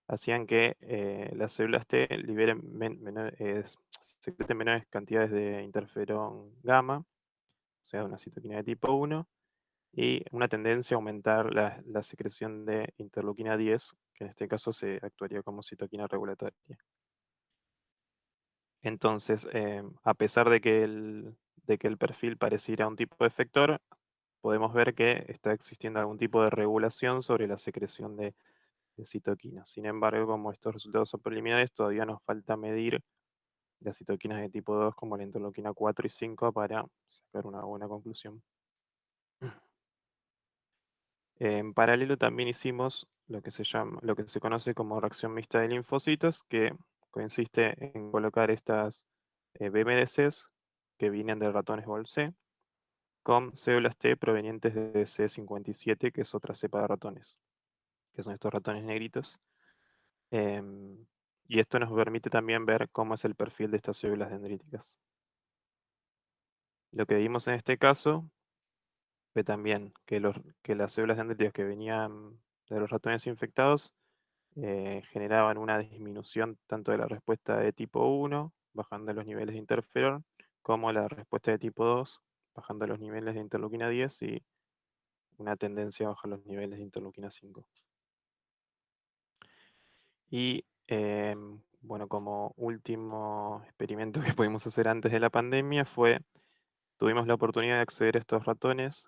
hacían que las células T liberen secreten menores cantidades de interferón gamma, o sea, una citoquina de tipo 1, y una tendencia a aumentar la secreción de interleuquina 10, que en este caso se actuaría como citoquina regulatoria. Entonces, a pesar de que el perfil pareciera un tipo de efector, podemos ver que está existiendo algún tipo de regulación sobre la secreción de citoquinas. Sin embargo, como estos resultados son preliminares, todavía nos falta medir las citoquinas de tipo 2 como la interleuquina 4 y 5 para sacar una buena conclusión. En paralelo también hicimos lo que se conoce como reacción mixta de linfocitos, que consiste en colocar estas BMDCs que vienen de ratones Bol-C con células T provenientes de C57, que es otra cepa de ratones, que son estos ratones negritos. Y esto nos permite también ver cómo es el perfil de estas células dendríticas. Lo que vimos en este caso fue también que las células dendríticas que venían de los ratones infectados generaban una disminución tanto de la respuesta de tipo 1, bajando los niveles de interferón, como la respuesta de tipo 2, bajando los niveles de interleuquina 10 y una tendencia a bajar los niveles de interleuquina 5. Y bueno, como último experimento que pudimos hacer antes de la pandemia tuvimos la oportunidad de acceder a estos ratones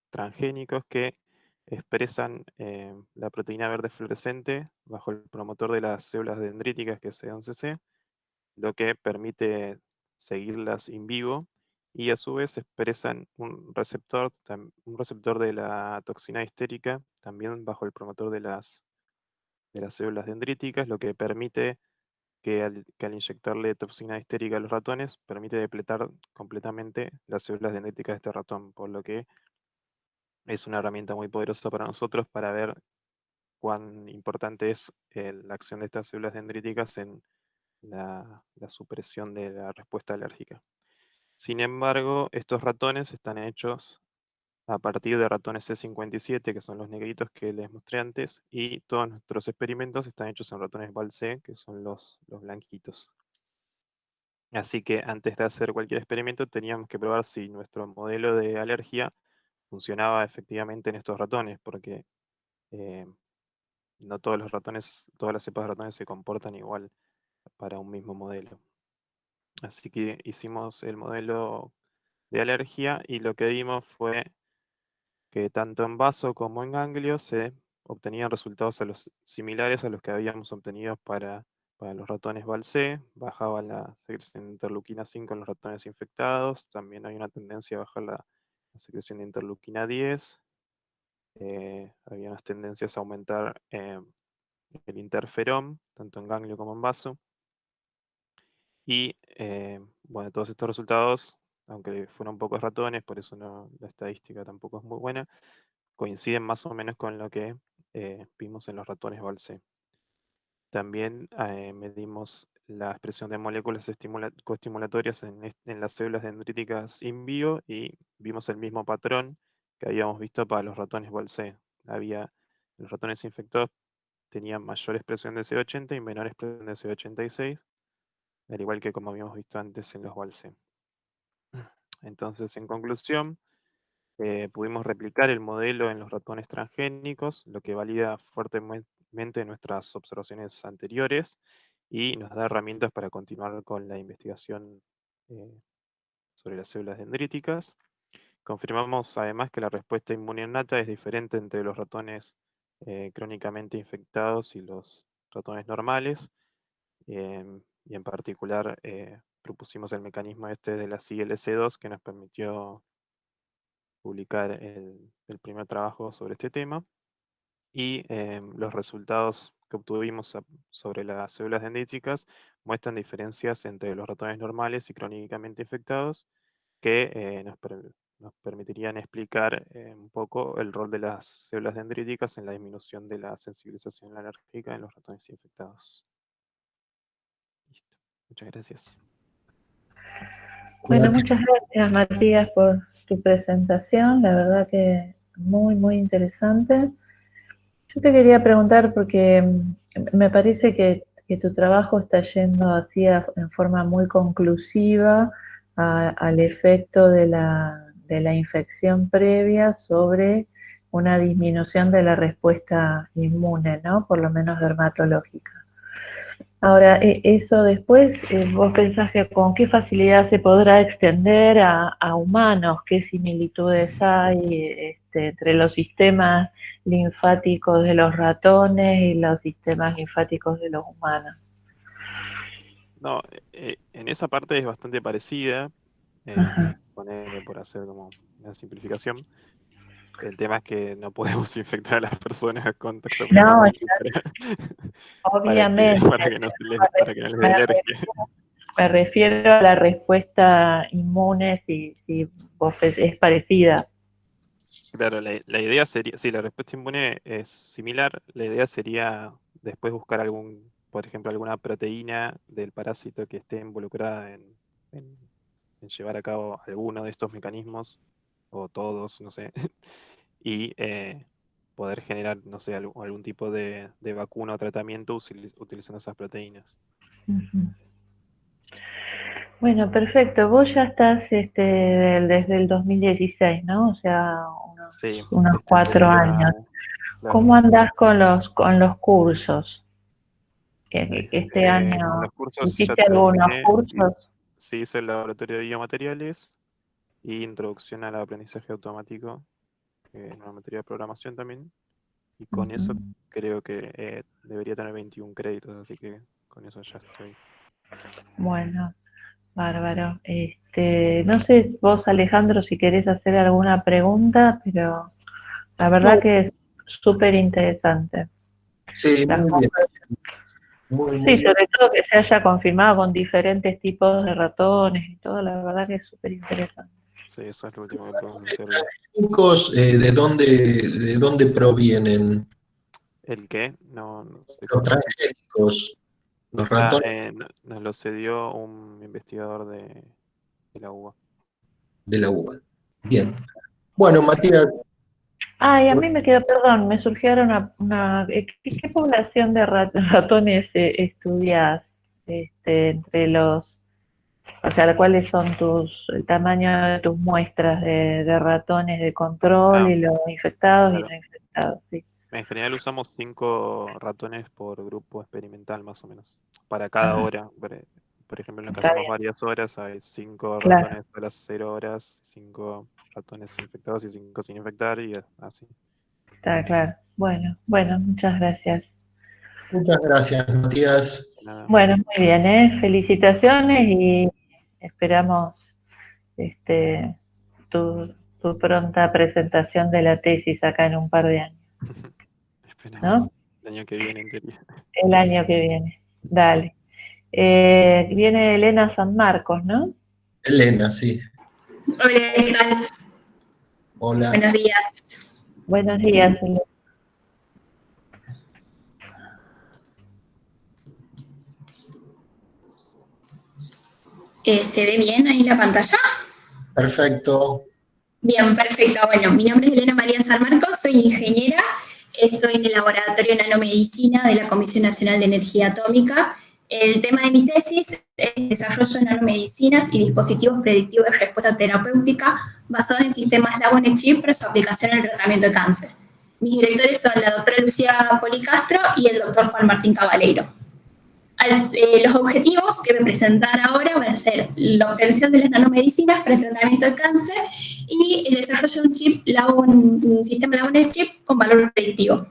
transgénicos que expresan la proteína verde fluorescente bajo el promotor de las células dendríticas, que es C11C, lo que permite seguirlas in vivo, y a su vez expresan un receptor de la toxina histérica también bajo el promotor de las células dendríticas, lo que permite que al inyectarle toxina histérica a los ratones, permite depletar completamente las células dendríticas de este ratón, por lo que es una herramienta muy poderosa para nosotros para ver cuán importante es la acción de estas células dendríticas en la supresión de la respuesta alérgica. Sin embargo, estos ratones están hechos a partir de ratones C57, que son los negritos que les mostré antes, y todos nuestros experimentos están hechos en ratones Val-C, que son los blanquitos. Así que antes de hacer cualquier experimento teníamos que probar si nuestro modelo de alergia funcionaba efectivamente en estos ratones, porque no todos los ratones, todas las cepas de ratones se comportan igual para un mismo modelo. Así que hicimos el modelo de alergia y lo que vimos fue que tanto en vaso como en ganglio se obtenían resultados similares a los que habíamos obtenido para los ratones Val-C. Bajaba la secreción de interleuquina 5 en los ratones infectados. También hay una tendencia a bajar la secreción de interleuquina 10. Había unas tendencias a aumentar el interferón, tanto en ganglio como en vaso. Y bueno, todos estos resultados, aunque fueron pocos ratones, por eso la estadística tampoco es muy buena, coinciden más o menos con lo que vimos en los ratones Val-C. También medimos la expresión de moléculas coestimulatorias en las células dendríticas in vivo y vimos el mismo patrón que habíamos visto para los ratones Val-C. Los ratones infectados tenían mayor expresión de CD80 y menor expresión de CD86, al igual que como habíamos visto antes en los Val-C. Entonces, en conclusión, pudimos replicar el modelo en los ratones transgénicos, lo que valida fuertemente nuestras observaciones anteriores y nos da herramientas para continuar con la investigación sobre las células dendríticas. Confirmamos además que la respuesta inmune innata es diferente entre los ratones crónicamente infectados y los ratones normales. Y en particular propusimos el mecanismo este de la ILC2 que nos permitió publicar el primer trabajo sobre este tema. y los resultados que obtuvimos sobre las células dendríticas muestran diferencias entre los ratones normales y crónicamente infectados que nos permitirían explicar un poco el rol de las células dendríticas en la disminución de la sensibilización alérgica en los ratones infectados. Listo. Muchas gracias. Bueno, muchas gracias, Matías, por tu presentación. La verdad que muy, muy interesante. Yo te quería preguntar, porque me parece que tu trabajo está yendo así en forma muy conclusiva al efecto de la infección previa sobre una disminución de la respuesta inmune, ¿no? Por lo menos dermatológica. Ahora, eso después, ¿vos pensás que con qué facilidad se podrá extender a humanos? ¿Qué similitudes hay entre los sistemas linfáticos de los ratones y los sistemas linfáticos de los humanos? No, en esa parte es bastante parecida, por hacer como una simplificación. El tema es que no podemos infectar a las personas con Toxoplasma No, Gondii obviamente. para que no les dé alergia. Me refiero a la respuesta inmune, si vos es parecida. Claro, la idea sería, sí, la respuesta inmune es similar. La idea sería después buscar por ejemplo, alguna proteína del parásito que esté involucrada en llevar a cabo alguno de estos mecanismos, o todos, no sé, y poder generar, no sé, algún tipo de vacuna o tratamiento utilizando esas proteínas. Bueno, perfecto. Vos ya estás desde el 2016, ¿no? O sea, unos 4 años. Claro. ¿Cómo andás con los cursos? Este año, Los cursos ¿hiciste ya algunos terminé. cursos? Sí, hice el laboratorio de biomateriales y introducción al aprendizaje automático, una materia de programación también. Y con eso creo que debería tener 21 créditos, así que con eso ya estoy. Bueno, bárbaro. No sé vos, Alejandro, si querés hacer alguna pregunta, pero la verdad que es súper interesante. Sí, muy bien. Sí, sobre todo que se haya confirmado con diferentes tipos de ratones y todo, la verdad que es súper interesante. Sí, eso es lo último que podemos hacer. ¿De dónde provienen? ¿El qué? No sé. Los transgénicos, los ratones. Nos lo cedió un investigador de la UBA. De la UBA. Bien. Bueno, Matías. Y a mí me quedó, perdón, me surgieron ¿qué población de ratones estudias entre o sea, cuáles son el tamaño de tus muestras de ratones de control y los infectados y Claro. no infectados? Sí. En general usamos 5 ratones por grupo experimental, más o menos, para cada hora. Por ejemplo, en lo que hacemos varias horas, hay 5 ratones a las 0 horas, 5 ratones infectados y 5 sin infectar, y así. Está claro. Bueno, muchas gracias. Muchas gracias, Matías. Bueno, muy bien, felicitaciones y esperamos tu pronta presentación de la tesis acá en un par de años. Esperamos. ¿No? El año que viene, en teoría. El año que viene. Dale. Viene Elena San Marcos, ¿no? Elena, sí. Hola, ¿qué tal? Hola. Buenos días. Buenos días, Elena. ¿Se ve bien ahí la pantalla? Perfecto. Bien, perfecto. Bueno, mi nombre es Elena María San Marcos, soy ingeniera, estoy en el Laboratorio de Nanomedicina de la Comisión Nacional de Energía Atómica. El tema de mi tesis es desarrollo de nanomedicinas y dispositivos predictivos de respuesta terapéutica basados en sistemas Lab-on-a-Chip para su aplicación en el tratamiento de cáncer. Mis directores son la doctora Lucía Policastro y el doctor Juan Martín Cabaleiro. Los objetivos que voy a presentar ahora van a ser la obtención de las nanomedicinas para el tratamiento de cáncer y el desarrollo de un sistema Lab-on-a-Chip con valor predictivo.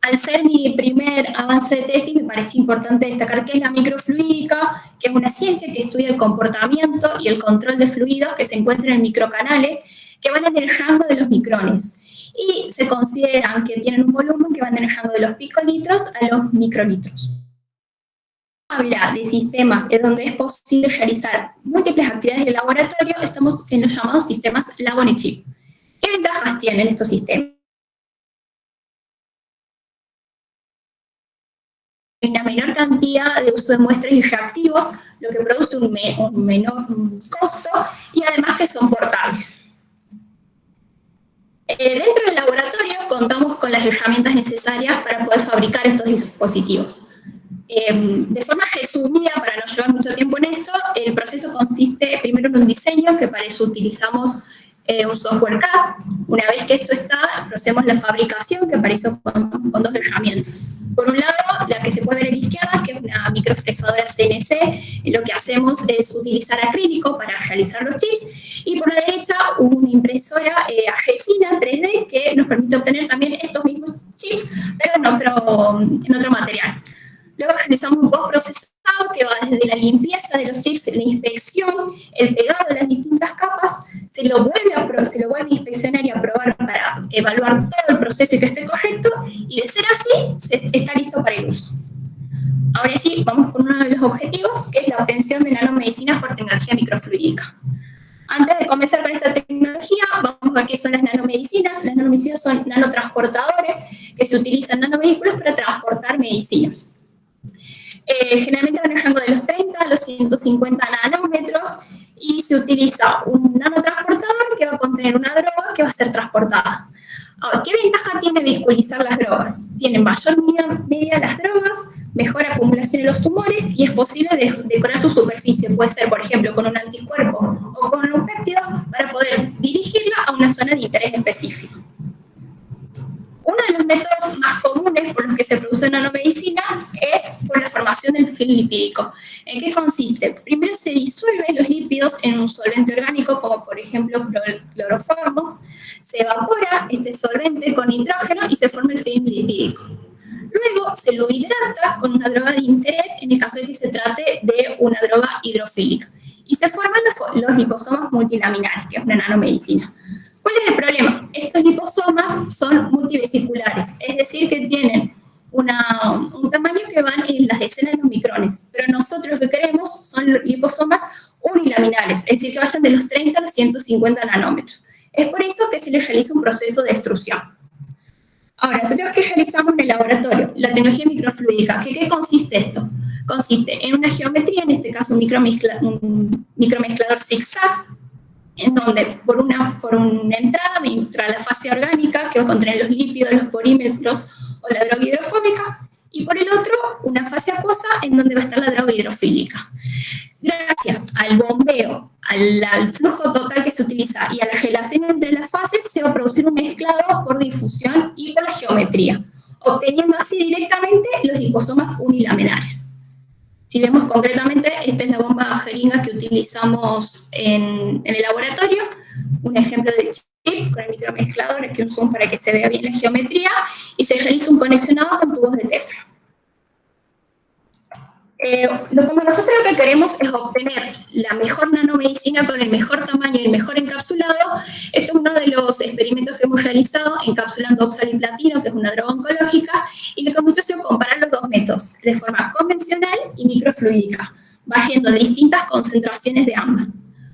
Al ser mi primer avance de tesis, me parece importante destacar qué es la microfluídica, que es una ciencia que estudia el comportamiento y el control de fluidos que se encuentran en microcanales que van en el rango de los micrones. y se consideran que tienen un volumen que van en el rango de los picolitros a los microlitros. Habla de sistemas en donde es posible realizar múltiples actividades de laboratorio, estamos en los llamados sistemas Lab on a Chip. ¿Qué ventajas tienen estos sistemas? Hay una menor cantidad de uso de muestras y reactivos, lo que produce un menor costo y además que son portables. Dentro del laboratorio contamos con las herramientas necesarias para poder fabricar estos dispositivos. De forma resumida, para no llevar mucho tiempo en esto, el proceso consiste primero en un diseño, que para eso utilizamos un software CAD. Una vez que esto está, procedemos la fabricación, que para eso contamos con dos herramientas. Por un lado, la que se puede ver a la izquierda, que es una microfresadora CNC, lo que hacemos es utilizar acrílico para realizar los chips, y por la derecha una impresora a resina 3D que nos permite obtener también estos mismos chips, pero en otro material. Luego realizamos un postprocesado que va desde la limpieza de los chips, la inspección, el pegado de las distintas capas, se lo vuelve a inspeccionar y a probar para evaluar todo el proceso y que esté correcto, y de ser así, está listo para el uso. Ahora sí, vamos con uno de los objetivos, que es la obtención de nanomedicinas por tecnología microfluídica. Antes de comenzar con esta tecnología, vamos a ver qué son las nanomedicinas. Las nanomedicinas son nanotransportadores que se utilizan en nanovehículos para transportar medicinas. Generalmente van en el rango de los 30 a los 150 nanómetros y se utiliza un nanotransportador que va a contener una droga que va a ser transportada. Ahora, ¿qué ventaja tiene vehiculizar las drogas? Tienen mayor medida las drogas, mejor acumulación en los tumores y es posible decorar su superficie. Puede ser, por ejemplo, con un anticuerpo o con un péptido para poder dirigirla a una zona de interés específico. Uno de los métodos más comunes por los que se producen nanomedicinas es por la formación del film lipídico. ¿En qué consiste? Primero se disuelven los lípidos en un solvente orgánico, como por ejemplo cloroformo, se evapora este solvente con nitrógeno y se forma el film lipídico. Luego se lo hidrata con una droga de interés, en el caso de que se trate de una droga hidrofílica. Y se forman los liposomas multilaminares, que es una nanomedicina. ¿Cuál es el problema? Estos liposomas son multivesiculares, es decir, que tienen un tamaño que van en las decenas de los micrones, pero nosotros lo que queremos son liposomas unilaminares, es decir, que vayan de los 30 a los 150 nanómetros. Es por eso que se les realiza un proceso de extrusión. Ahora, nosotros ¿qué realizamos en el laboratorio? La tecnología microfluídica. ¿Qué consiste esto? Consiste en una geometría, en este caso un micromezclador zigzag, en donde por una entrada entra la fase orgánica, que va a contener los lípidos, los polímeros o la droga hidrofóbica, y por el otro, una fase acuosa, en donde va a estar la droga hidrofílica. Gracias al bombeo, al flujo total que se utiliza y a la relación entre las fases, se va a producir un mezclado por difusión y por la geometría, obteniendo así directamente los liposomas unilaminares. Si vemos concretamente, esta es la bomba jeringa que utilizamos en el laboratorio, un ejemplo de chip con el micromezclador, aquí un zoom para que se vea bien la geometría, y se realiza un conexionado con tubos de teflón. Como nosotros lo que queremos es obtener la mejor nanomedicina con el mejor tamaño y el mejor encapsulado. Esto es uno de los experimentos que hemos realizado encapsulando oxaliplatino, que es una droga oncológica, y lo que hemos hecho ha sido comparar los dos métodos, de forma convencional y microfluídica, variando de distintas concentraciones de ambas.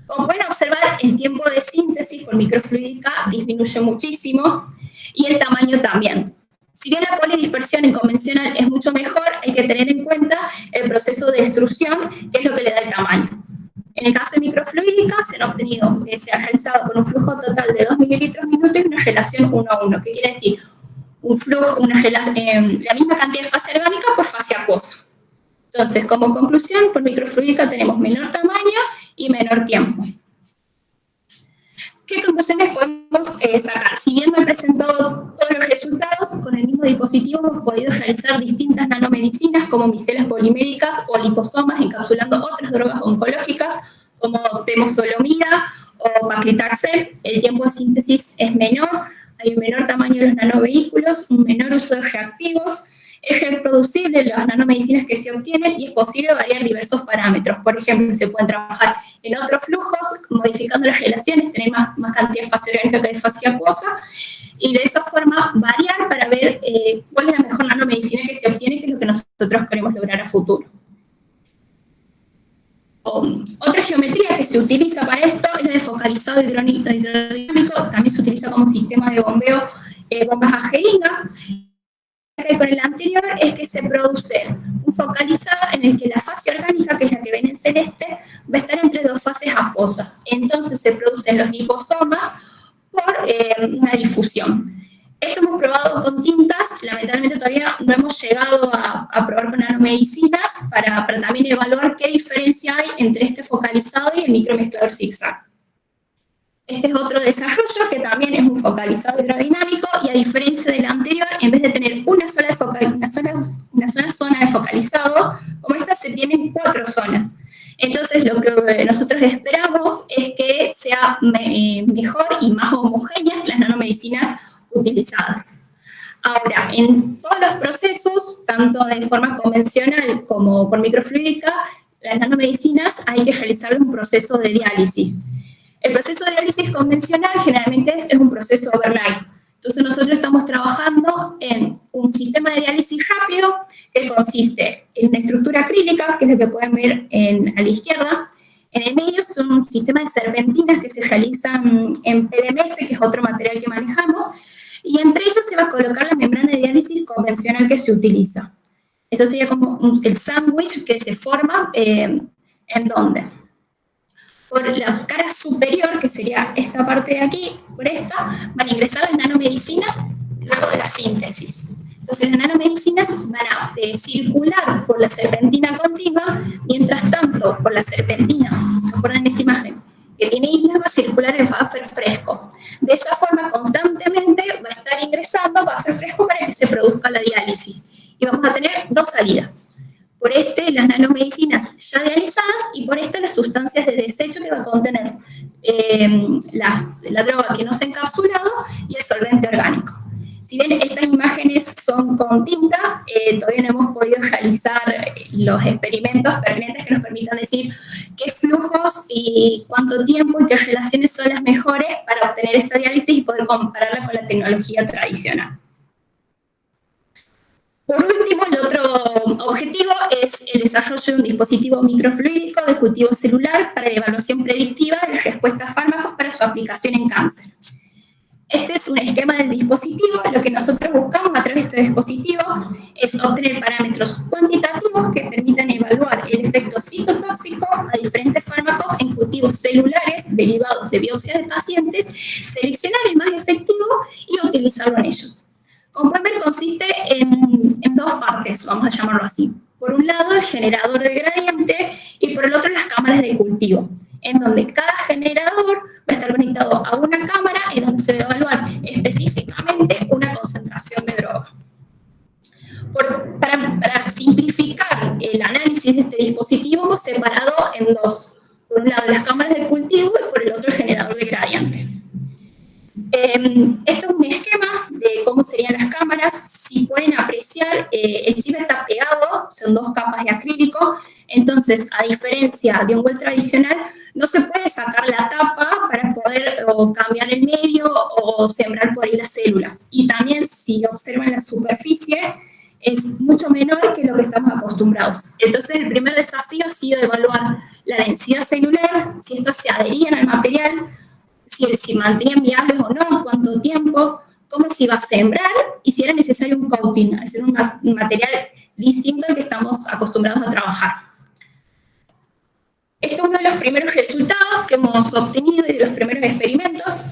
Como pueden observar, el tiempo de síntesis por microfluídica disminuye muchísimo y el tamaño también. Si bien la polidispersión en convencional es mucho mejor, hay que tener en cuenta el proceso de extrusión, que es lo que le da el tamaño. En el caso de microfluídica, se ha realizado con un flujo total de 2 mililitros minuto y una relación 1 a 1, que quiere decir un flujo, la misma cantidad de fase orgánica por fase acuosa. Entonces, como conclusión, por microfluídica tenemos menor tamaño y menor tiempo. ¿Qué conclusiones podemos sacar? Si bien me he presentado todos los resultados, con el mismo dispositivo hemos podido realizar distintas nanomedicinas como micelas poliméricas o liposomas encapsulando otras drogas oncológicas como temozolomida o paclitaxel. El tiempo de síntesis es menor, hay un menor tamaño de los nanovehículos, un menor uso de reactivos, es reproducible las nanomedicinas que se obtienen y es posible variar diversos parámetros. Por ejemplo, se pueden trabajar en otros flujos, modificando las relaciones, tener más cantidad de fase orgánica que de fase acuosa. y de esa forma variar para ver cuál es la mejor nanomedicina que se obtiene, que es lo que nosotros queremos lograr a futuro. Otra geometría que se utiliza para esto es la de focalizado hidrodinámico, también se utiliza como sistema de bombeo, bombas a jeringa. Con el anterior es que se produce un focalizado en el que la fase orgánica, que es la que ven en celeste, va a estar entre dos fases acuosas. Entonces se producen los liposomas por una difusión. Esto hemos probado con tintas, lamentablemente todavía no hemos llegado a probar con nanomedicinas para también evaluar qué diferencia hay entre este focalizado y el micromezclador zigzag. Este es otro desarrollo que también es un focalizado hidrodinámico y a diferencia del anterior, en vez de tener una sola zona de focalizado, como esta se tienen 4 zonas. Entonces lo que nosotros esperamos es que sea mejor y más homogéneas las nanomedicinas utilizadas. Ahora, en todos los procesos, tanto de forma convencional como por microfluídica, las nanomedicinas hay que realizar un proceso de diálisis. El proceso de diálisis convencional generalmente es un proceso overnight. Entonces nosotros estamos trabajando en un sistema de diálisis rápido que consiste en una estructura acrílica, que es lo que pueden ver a la izquierda. En el medio son un sistema de serpentinas que se realizan en PDMS, que es otro material que manejamos, y entre ellos se va a colocar la membrana de diálisis convencional que se utiliza. Eso sería como el sándwich que se forma ¿en dónde? Por la cara superior, que sería esta parte de aquí, por esta, van a ingresar las nanomedicinas luego de la síntesis. Entonces las nanomedicinas van a circular por la serpentina continua, mientras tanto por la serpentina, ¿se acuerdan de esta imagen? Que tiene islas, va a circular el buffer fresco. De esa forma, constantemente va a estar ingresando buffer fresco para que se produzca la diálisis. Y vamos a tener 2 salidas. Por este, las nanomedicinas ya dializadas, y por este, las sustancias de desecho que va a contener la droga que no se ha encapsulado y el solvente orgánico. Si bien estas imágenes son con tintas, todavía no hemos podido realizar los experimentos pertinentes que nos permitan decir qué flujos y cuánto tiempo y qué relaciones son las mejores para obtener esta diálisis y poder compararla con la tecnología tradicional. Por último, el otro objetivo es el desarrollo de un dispositivo microfluídico de cultivo celular para la evaluación predictiva de las respuestas a fármacos para su aplicación en cáncer. Este es un esquema del dispositivo. Lo que nosotros buscamos a través de este dispositivo es obtener parámetros cuantitativos que permitan evaluar el efecto citotóxico a diferentes fármacos en cultivos celulares derivados de biopsias de pacientes, seleccionar el más efectivo y utilizarlo en ellos. Como pueden ver, consiste en 2 partes, vamos a llamarlo así. Por un lado, el generador de gradiente y por el otro, las cámaras de cultivo, en donde cada generador va a estar conectado a una cámara y donde se va a evaluar específicamente una concentración de droga. Para simplificar el análisis de este dispositivo, hemos separado en 2. Por un lado, las cámaras de cultivo y por el otro, el generador de gradiente. Este es un esquema de cómo serían las cámaras. Si pueden apreciar, el chip está pegado, son 2 capas de acrílico. Entonces, a diferencia de un well tradicional, no se puede sacar la tapa para poder o cambiar el medio o sembrar por ahí las células. Y también, si observan la superficie, es mucho menor que lo que estamos acostumbrados. Entonces, el primer desafío ha sido evaluar la densidad celular, si estas se adherían al material, si mantenían viables o no, cuánto tiempo, cómo se iba a sembrar y si era necesario un coating, es decir, un material distinto al que estamos acostumbrados a trabajar. Este es uno de los primeros resultados que hemos obtenido y de los primeros experimentos.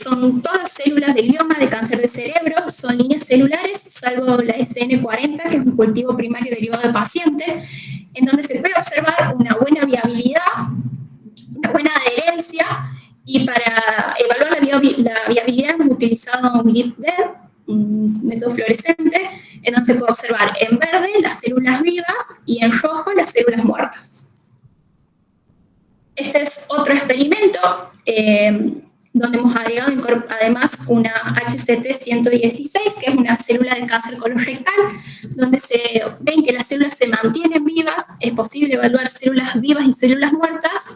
Son todas células de glioma de cáncer de cerebro, son líneas celulares, salvo la SN40, que es un cultivo primario derivado de paciente, en donde se puede observar una buena viabilidad, una buena adherencia. Y para evaluar la viabilidad hemos utilizado un LIPDED, un método fluorescente, en donde se puede observar en verde las células vivas y en rojo las células muertas. Este es otro experimento donde hemos agregado además una HCT116, que es una célula de cáncer colorectal, donde se ven que las células se mantienen vivas. Es posible evaluar células vivas y células muertas.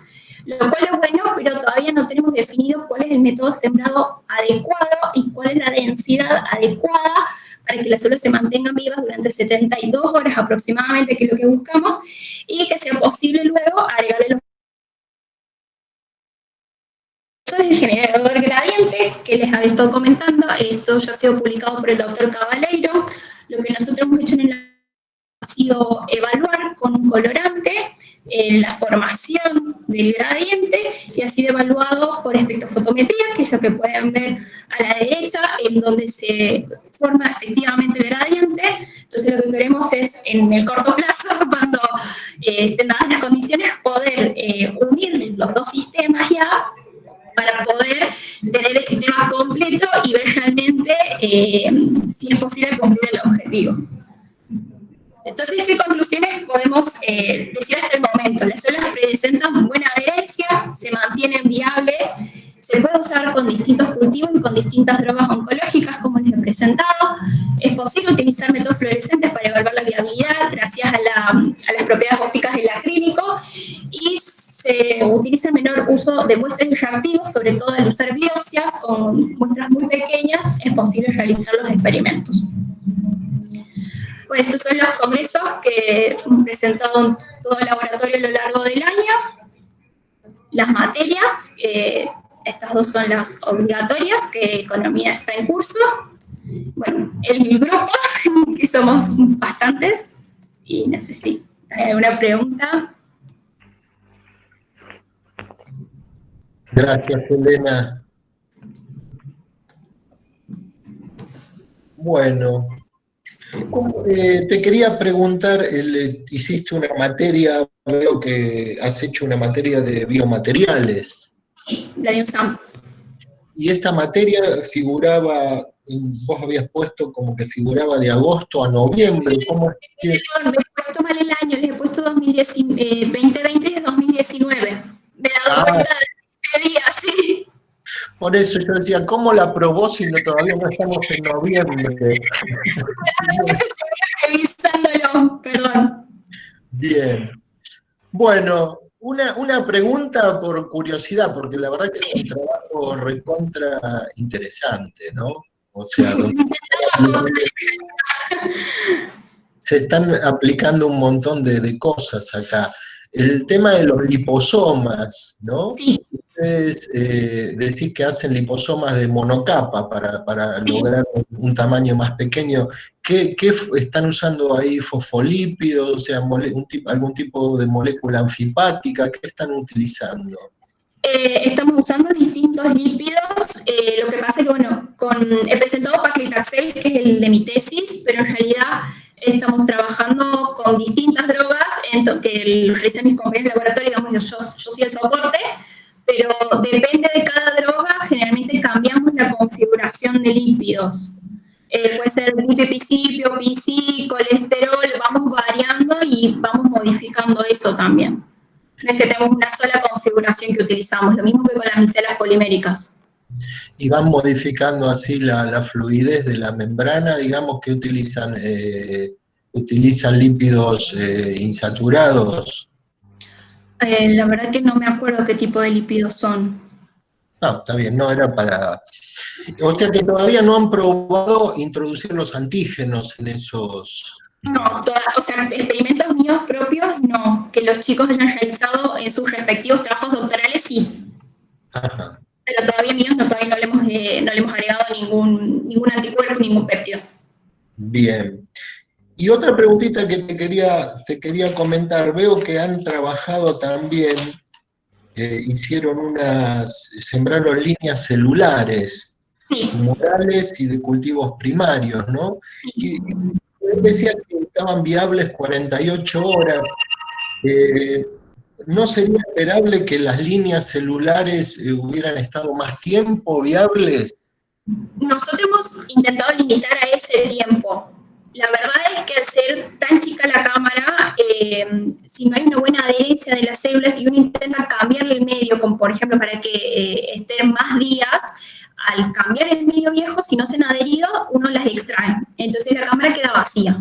lo cual es bueno, pero todavía no tenemos definido cuál es el método sembrado adecuado y cuál es la densidad adecuada para que las células se mantengan vivas durante 72 horas aproximadamente, que es lo que buscamos, y que sea posible luego agregarle los del generador gradiente que les había estado comentando. Esto ya ha sido publicado por el doctor Cabaleiro. Lo que nosotros hemos hecho en el ha sido evaluar con un colorante la formación del gradiente y ha sido evaluado por espectrofotometría, que es lo que pueden ver a la derecha, en donde se forma efectivamente el gradiente. Entonces lo que queremos es, en el corto plazo, cuando estén dadas las condiciones, poder unir los dos sistemas ya para poder tener el sistema completo y ver realmente si es posible cumplir el objetivo. Entonces, ¿qué conclusiones podemos decir hasta el momento? Las células presentan buena adherencia, se mantienen viables, se puede usar con distintos cultivos y con distintas drogas oncológicas, como les he presentado. Es posible utilizar métodos fluorescentes para evaluar la viabilidad gracias a las propiedades ópticas del acrílico, y se utiliza el menor uso de muestras reactivas, sobre todo al usar biopsias con muestras muy pequeñas, es posible realizar los experimentos. Bueno, estos son los congresos que hemos presentado en todo el laboratorio a lo largo del año. Las materias, estas dos son las obligatorias, que economía está en curso. Bueno, el grupo, que somos bastantes, y no sé si hay alguna pregunta. Gracias, Elena. Bueno, te quería preguntar, hiciste una materia, veo que has hecho una materia de biomateriales. La de UNSAM. Y esta materia figuraba, vos habías puesto como que figuraba de agosto a noviembre. ¿Cómo es que? Me he puesto mal el año, les he puesto 2020 y 2019. Me he dado cuenta de día, sí. Por eso yo decía, ¿cómo la aprobó si todavía no estamos en noviembre? Revisándolo, perdón. Bien. Bueno, una pregunta por curiosidad, porque la verdad que es un trabajo recontra interesante, ¿no? O sea, se están aplicando un montón de cosas acá. El tema de los liposomas, ¿no? Sí. Ustedes decís que hacen liposomas de monocapa para lograr un tamaño más pequeño. ¿Qué están usando ahí? ¿Fosfolípidos? O sea, algún tipo de molécula anfipática. ¿Qué están utilizando? Estamos usando distintos lípidos. Lo que pasa es que, bueno, he presentado paclitaxel, que es el de mi tesis, pero en realidad estamos trabajando con distintas drogas que realizan mis compañeros de laboratorio. Digamos, yo soy el soporte, pero depende de cada droga, generalmente cambiamos la configuración de lípidos. Puede ser lipepc, POPC, colesterol, vamos variando y vamos modificando eso también. No es que tenemos una sola configuración que utilizamos, lo mismo que con las micelas poliméricas. Y van modificando así la fluidez de la membrana, digamos que utilizan lípidos insaturados. La verdad que no me acuerdo qué tipo de lípidos son. No, está bien, no era para... O sea que todavía no han probado introducir los antígenos en esos... No, o sea, experimentos míos propios no, que los chicos hayan realizado en sus respectivos trabajos doctorales, sí. Ajá. Pero todavía míos todavía no le hemos agregado ningún anticuerpo, ningún péptido. Bien. Y otra preguntita que te quería comentar, veo que han trabajado también, sembraron líneas celulares, sí, tumorales y de cultivos primarios, ¿no? Sí. Y decía que estaban viables 48 horas. ¿No sería esperable que las líneas celulares hubieran estado más tiempo viables? Nosotros hemos intentado limitar a ese tiempo. La verdad es que al ser tan chica la cámara, si no hay una buena adherencia de las células y uno intenta cambiarle el medio, como por ejemplo para que estén más días, al cambiar el medio viejo, si no se han adherido, uno las extrae. Entonces la cámara queda vacía.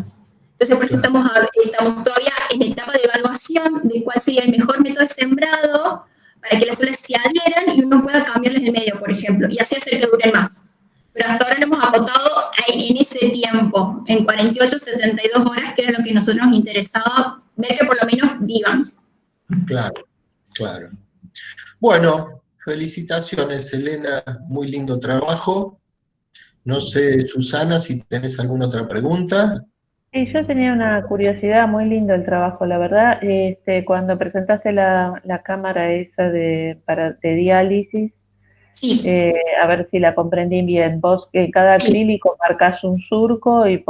Entonces por eso estamos todavía en etapa de evaluación de cuál sería el mejor método de sembrado para que las células se adhieran y uno pueda cambiarles el medio, por ejemplo, y así hacer que duren más. Pero hasta ahora lo hemos acotado en ese tiempo, en 48, 72 horas, que era lo que a nosotros nos interesaba, ver que por lo menos vivan. Claro, claro. Bueno, felicitaciones, Elena, muy lindo trabajo. No sé, Susana, si tenés alguna otra pregunta. Sí, yo tenía una curiosidad, muy lindo el trabajo, la verdad. Cuando presentaste la cámara esa de diálisis, Sí. a ver si la comprendí bien. Vos en cada Sí. acrílico marcás un surco y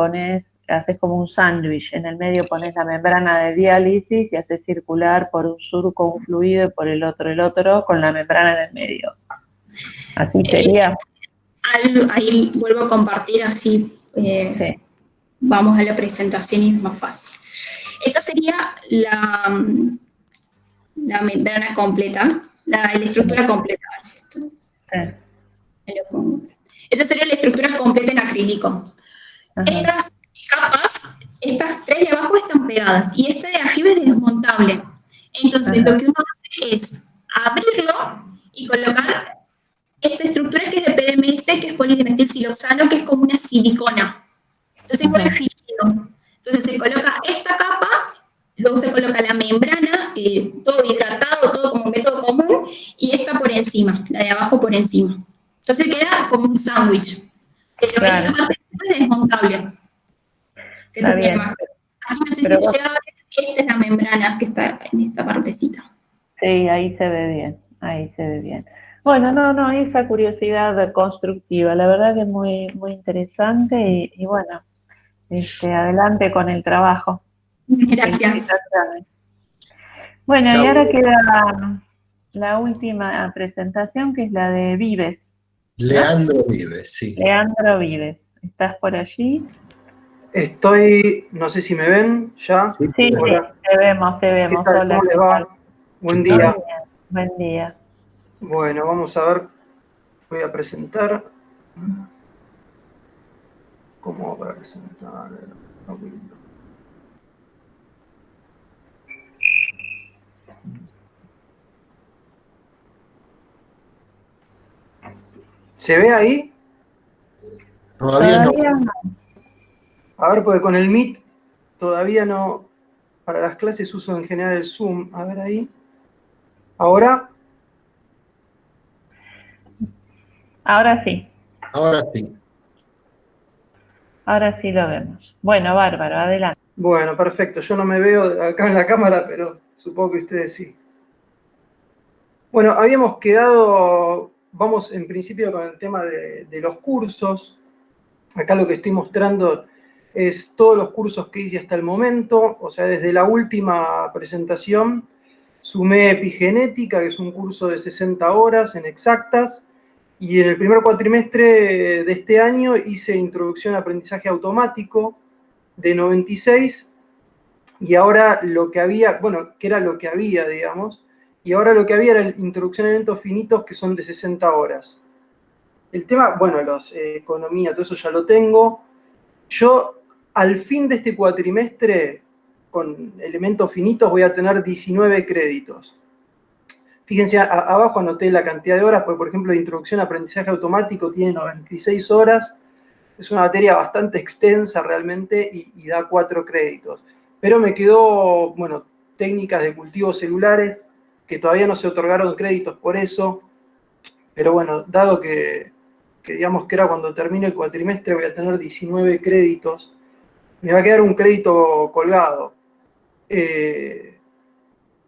haces como un sándwich. En el medio pones la membrana de diálisis y haces circular por un surco un fluido y por el otro, con la membrana en el medio. Así sería. Ahí vuelvo a compartir, así Sí. vamos a la presentación y es más fácil. Esta sería la membrana completa, la estructura completa. Sí. Esta sería la estructura completa en acrílico. Ajá. Estas capas, estas tres de abajo están pegadas y este de arriba es desmontable. Entonces Ajá. lo que uno hace es abrirlo y colocar esta estructura que es de PDMS, que es polidimetilsiloxano, que es como una silicona. Entonces es muy rígido. Entonces se coloca esta capa, luego se coloca la membrana, todo hidratado, todo como método común, y esta por encima, la de abajo por encima. Entonces queda como un sándwich. Pero Claro. esta parte es desmontable. Está bien. Aquí no sé Pero si vos- llega, esta es la membrana que está en esta partecita. Sí, ahí se ve bien, ahí se ve bien. Bueno, no, esa curiosidad constructiva, la verdad que es muy, muy interesante y bueno, adelante con el trabajo. Gracias. Felicitaciones. Bueno, Chau. y ahora queda la última presentación, que es la de Vives. Leandro Vives, sí. Leandro Vives, ¿estás por allí? Estoy, no sé si me ven ya. Sí, Sí, Hola. te vemos, te ¿Qué vemos. tal? Hola, ¿Cómo les ¿qué tal? va? Buen ¿qué tal? día. Muy bien, buen día. Bueno, vamos a ver. Voy a presentar. ¿Cómo voy a presentar? ¿Se ve ahí? Todavía no. A ver, porque con el Meet todavía no. Para las clases uso en general el Zoom. A ver ahí. ¿Ahora? Ahora sí. Ahora sí. Ahora sí lo vemos. Bueno, bárbaro, adelante. Bueno, perfecto. Yo no me veo acá en la cámara, pero supongo que ustedes sí. Bueno, habíamos quedado, vamos en principio con el tema de los cursos. Acá lo que estoy mostrando es todos los cursos que hice hasta el momento, o sea, desde la última presentación sumé epigenética, que es un curso de 60 horas en exactas, y en el primer cuatrimestre de este año hice introducción a aprendizaje automático de 96, y ahora lo que había, bueno, que era lo que había, digamos, y ahora lo que había era introducción a eventos finitos que son de 60 horas. El tema, bueno, economía, todo eso ya lo tengo. Yo, al fin de este cuatrimestre, con elementos finitos, voy a tener 19 créditos. Fíjense, abajo anoté la cantidad de horas, porque, por ejemplo, la introducción a aprendizaje automático tiene 96 horas. Es una materia bastante extensa realmente y da 4 créditos. Pero me quedó, bueno, técnicas de cultivos celulares, que todavía no se otorgaron créditos por eso. Pero bueno, dado que digamos que era cuando termine el cuatrimestre, voy a tener 19 créditos, me va a quedar un crédito colgado.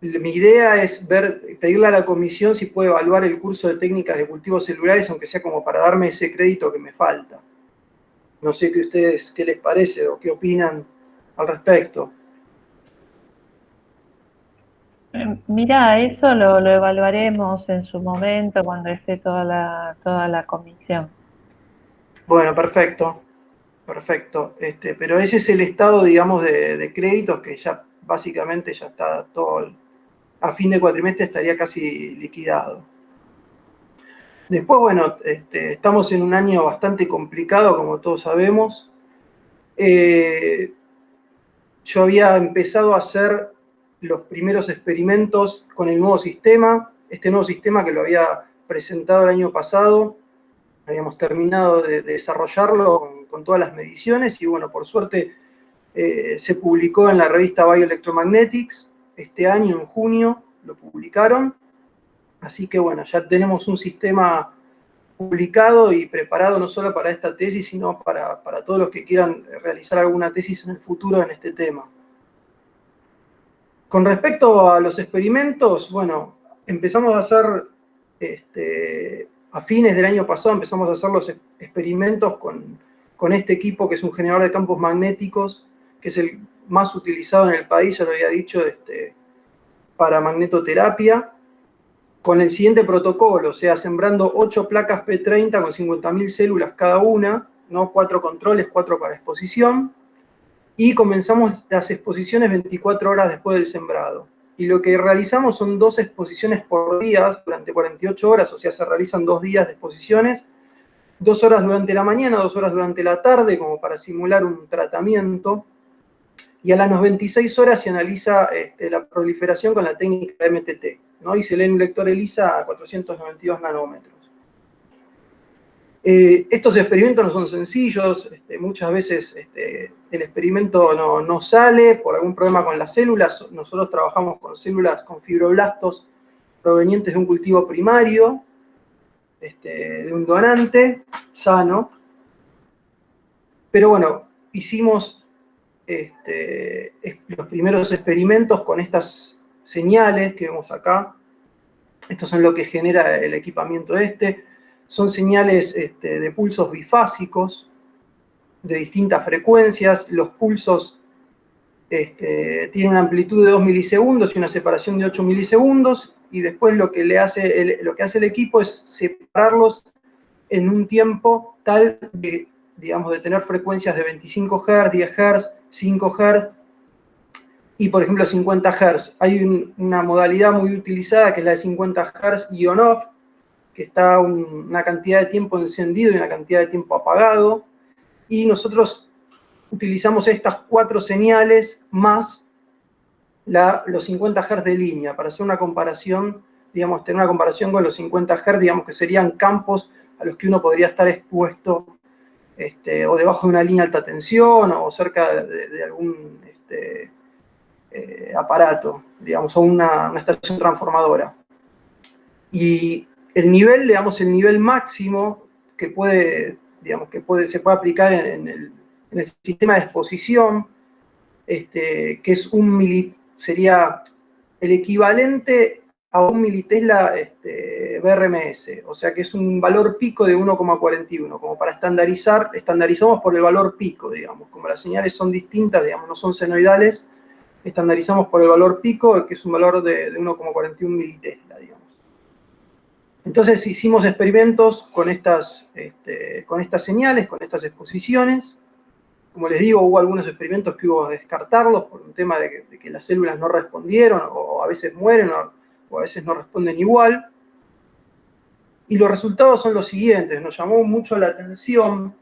Mi idea es pedirle a la comisión si puede evaluar el curso de técnicas de cultivos celulares, aunque sea como para darme ese crédito que me falta. No sé qué les parece o qué opinan al respecto. Mira, eso lo evaluaremos en su momento cuando esté toda la comisión. Bueno, perfecto. Perfecto. Pero ese es el estado, digamos, de créditos que ya básicamente ya está todo. A fin de cuatrimestre estaría casi liquidado. Después, bueno, estamos en un año bastante complicado, como todos sabemos. Yo había empezado a hacer los primeros experimentos con el nuevo sistema, este nuevo sistema que lo había presentado el año pasado. Habíamos terminado de desarrollarlo con todas las mediciones y bueno, por suerte se publicó en la revista Bioelectromagnetics este año, en junio, lo publicaron. Así que bueno, ya tenemos un sistema publicado y preparado no solo para esta tesis, sino para todos los que quieran realizar alguna tesis en el futuro en este tema. Con respecto a los experimentos, bueno, empezamos a hacer, a fines del año pasado, empezamos a hacer los experimentos con este equipo que es un generador de campos magnéticos, que es el más utilizado en el país, ya lo había dicho, para magnetoterapia, con el siguiente protocolo, o sea, sembrando 8 placas P30 con 50.000 células cada una, ¿no? 4 controles, 4 para exposición, y comenzamos las exposiciones 24 horas después del sembrado. Y lo que realizamos son 2 exposiciones por día durante 48 horas, o sea, se realizan 2 días de exposiciones, 2 horas durante la mañana, 2 horas durante la tarde, como para simular un tratamiento, y a las 96 horas se analiza la proliferación con la técnica de MTT, ¿no? Y se lee en un lector ELISA a 492 nanómetros. Estos experimentos no son sencillos, muchas veces el experimento no sale por algún problema con las células. Nosotros trabajamos con células con fibroblastos provenientes de un cultivo primario, de un donante sano. Pero bueno, hicimos los primeros experimentos con estas señales que vemos acá. Estos son lo que genera el equipamiento Son señales de pulsos bifásicos de distintas frecuencias. Los pulsos tienen una amplitud de 2 milisegundos y una separación de 8 milisegundos. Y después lo que hace el equipo es separarlos en un tiempo tal de, digamos, de tener frecuencias de 25 Hz, 10 Hz, 5 Hz y, por ejemplo, 50 Hz. Hay una modalidad muy utilizada que es la de 50 Hz on-off, que está una cantidad de tiempo encendido y una cantidad de tiempo apagado, y nosotros utilizamos estas 4 señales más los 50 Hz de línea para hacer una comparación, digamos, tener una comparación con los 50 Hz, digamos, que serían campos a los que uno podría estar expuesto o debajo de una línea de alta tensión o cerca de algún aparato, digamos, o una estación transformadora. Y el nivel, digamos, el nivel máximo que puede, digamos, se puede aplicar en el sistema de exposición, que es sería el equivalente a 1 militesla BRMS, o sea que es un valor pico de 1,41, como para estandarizamos por el valor pico, digamos, como las señales son distintas, digamos, no son senoidales, estandarizamos por el valor pico, que es un valor de 1,41 militesla, digamos. Entonces hicimos experimentos con estas señales, con estas exposiciones. Como les digo, hubo algunos experimentos que hubo que descartarlos por un tema de que las células no respondieron, o a veces mueren, o a veces no responden igual. Y los resultados son los siguientes. Nos llamó mucho la atención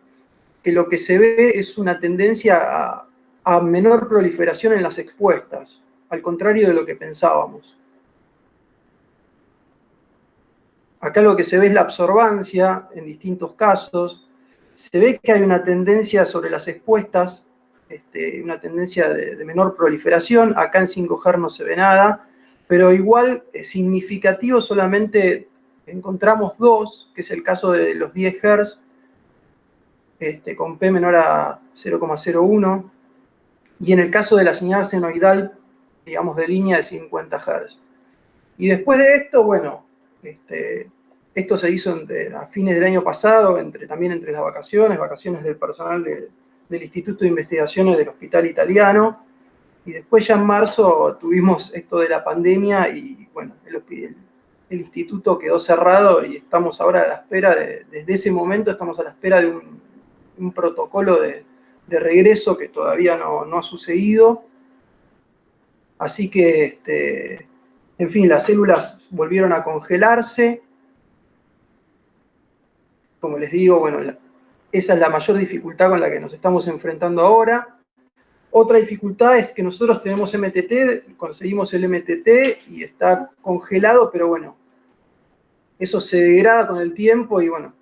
que lo que se ve es una tendencia a menor proliferación en las expuestas, al contrario de lo que pensábamos. Acá lo que se ve es la absorbancia en distintos casos. Se ve que hay una tendencia sobre las expuestas, una tendencia de menor proliferación. Acá en 5 Hz no se ve nada, pero igual significativo solamente encontramos 2, que es el caso de los 10 Hz, con P menor a 0,01, y en el caso de la señal senoidal, digamos, de línea de 50 Hz. Y después de esto, bueno, esto se hizo a fines del año pasado, también entre las vacaciones del personal del Instituto de Investigaciones del Hospital Italiano, y después ya en marzo tuvimos esto de la pandemia y bueno, el instituto quedó cerrado y estamos ahora a la espera, desde ese momento estamos a la espera de un protocolo de regreso que todavía no ha sucedido. Así que, en fin, las células volvieron a congelarse. Como les digo, bueno, esa es la mayor dificultad con la que nos estamos enfrentando ahora. Otra dificultad es que nosotros tenemos MTT, conseguimos el MTT y está congelado, pero bueno, eso se degrada con el tiempo y bueno,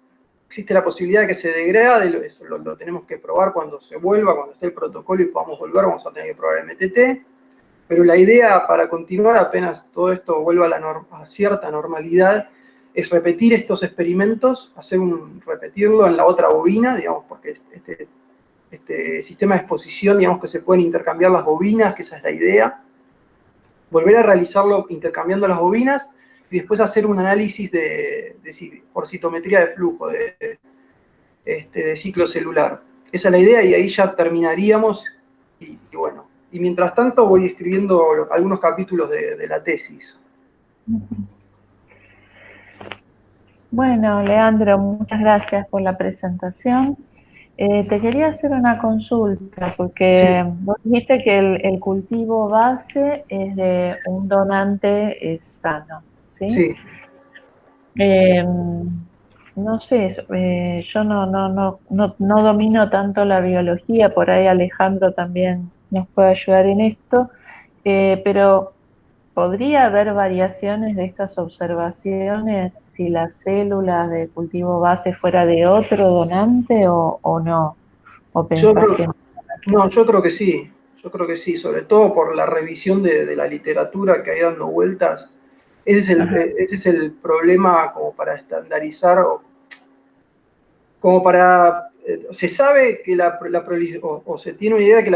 existe la posibilidad de que se degrade, eso lo tenemos que probar cuando se vuelva, cuando esté el protocolo y podamos volver, vamos a tener que probar el MTT, pero la idea para continuar apenas todo esto vuelva a cierta normalidad es repetir estos experimentos, repetirlo en la otra bobina, digamos, porque este sistema de exposición, digamos que se pueden intercambiar las bobinas, que esa es la idea, volver a realizarlo intercambiando las bobinas y después hacer un análisis por citometría de flujo, de ciclo celular. Esa es la idea y ahí ya terminaríamos y bueno. Y mientras tanto voy escribiendo algunos capítulos de la tesis. Bueno, Leandro, muchas gracias por la presentación. Te quería hacer una consulta, porque Sí. vos dijiste que el cultivo base es de un donante sano, ¿sí? Sí. No sé, yo no domino tanto la biología, por ahí Alejandro también nos puede ayudar en esto, pero ¿podría haber variaciones de estas observaciones si la célula de cultivo base fuera de otro donante o no? ¿O pensás que no? No, yo creo que sí. Yo creo que sí, sobre todo por la revisión de la literatura que hay dando vueltas. Ese es el problema como para estandarizar, como para... se sabe que se tiene una idea de que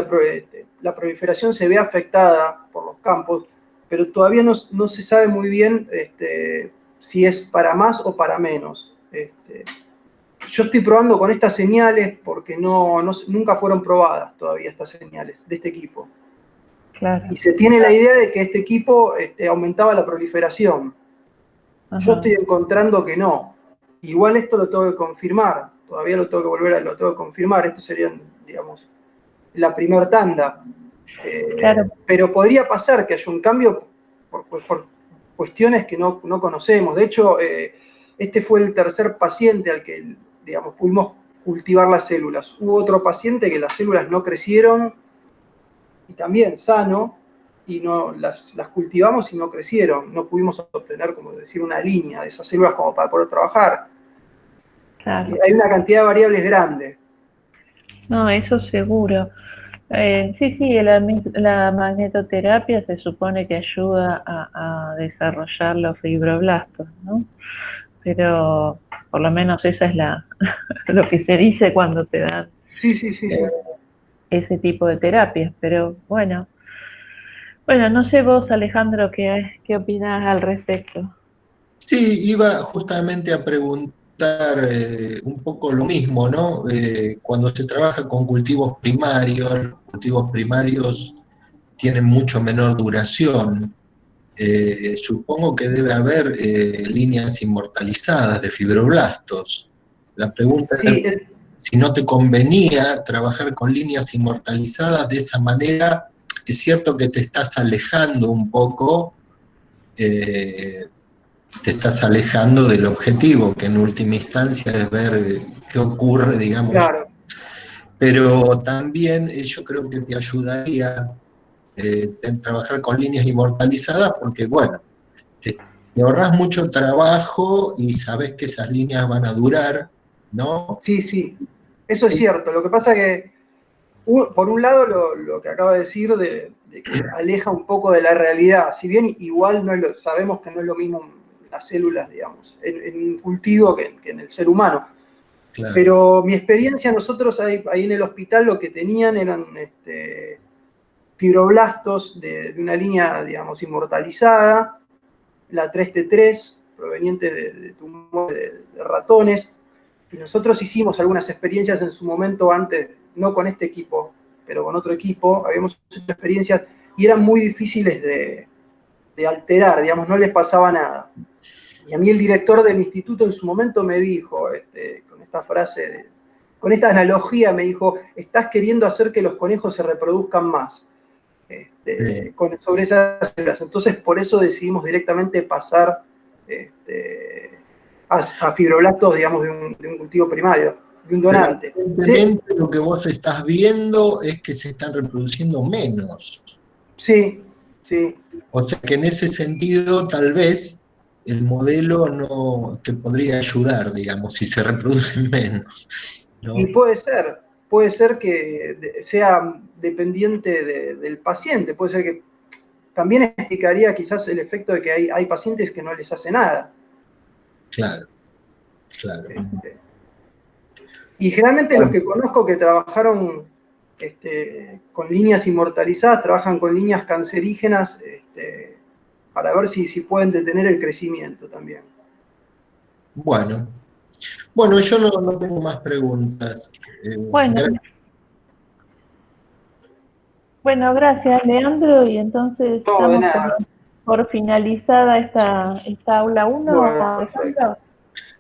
la proliferación se ve afectada por los campos, pero todavía no se sabe muy bien si es para más o para menos. Yo estoy probando con estas señales porque nunca fueron probadas todavía estas señales de este equipo. Claro. Y se tiene la idea de que este equipo aumentaba la proliferación. Ajá. Yo estoy encontrando que no. Igual esto lo tengo que confirmar. Todavía lo tengo que confirmar. Esto sería, digamos, la primera tanda. Claro. Pero podría pasar que haya un cambio por cuestiones que no conocemos. De hecho, este fue el tercer paciente al que, digamos, pudimos cultivar las células. Hubo otro paciente que las células no crecieron y también sano, y las cultivamos y no crecieron. No pudimos obtener, como decir, una línea de esas células como para poder trabajar. Claro. Hay una cantidad de variables grande. No, eso seguro. Sí, la magnetoterapia se supone que ayuda a desarrollar los fibroblastos, ¿no? Pero por lo menos esa es lo que se dice cuando te dan Sí. ese tipo de terapias. Pero bueno, no sé vos, Alejandro, ¿qué opinás al respecto? Sí, iba justamente a preguntar un poco lo mismo, ¿no? Cuando se trabaja con cultivos primarios, los cultivos primarios tienen mucho menor duración. Supongo que debe haber líneas inmortalizadas de fibroblastos. La pregunta Sí, es si no te convenía trabajar con líneas inmortalizadas de esa manera. Es cierto que te estás alejando un poco, te estás alejando del objetivo, que en última instancia es ver qué ocurre, digamos. claro. Pero también yo creo que te ayudaría trabajar con líneas inmortalizadas porque, bueno, te ahorras mucho trabajo y sabes que esas líneas van a durar, ¿no? Sí, eso es cierto. Lo que pasa que, por un lado, lo que acaba de decir de que aleja un poco de la realidad, si bien igual sabemos que no es lo mismo las células, digamos, en un cultivo que en el ser humano. Claro. Pero mi experiencia, nosotros ahí en el hospital lo que tenían eran fibroblastos de una línea, digamos, inmortalizada, la 3T3, proveniente de tumores de ratones, y nosotros hicimos algunas experiencias en su momento antes, no con este equipo, pero con otro equipo, habíamos hecho experiencias y eran muy difíciles de alterar, digamos, no les pasaba nada. Y a mí el director del instituto en su momento me dijo, con esta frase, con esta analogía, me dijo, estás queriendo hacer que los conejos se reproduzcan más sobre esas células. Entonces, por eso decidimos directamente pasar a fibroblastos, digamos, de un cultivo primario, de un donante. Evidentemente, ¿sí? Lo que vos estás viendo es que se están reproduciendo menos. Sí. O sea que en ese sentido, tal vez, el modelo no te podría ayudar, digamos, si se reproducen menos, ¿no? Y puede ser que sea dependiente del paciente, puede ser que también explicaría quizás el efecto de que hay pacientes que no les hace nada. Claro, claro. Y generalmente los que conozco que trabajaron con líneas inmortalizadas, trabajan con líneas cancerígenas para ver si pueden detener el crecimiento también. Bueno, yo no tengo más preguntas. Bueno, gracias, Leandro, y entonces No, de estamos nada. por finalizada esta aula 1, Bueno, Alejandro.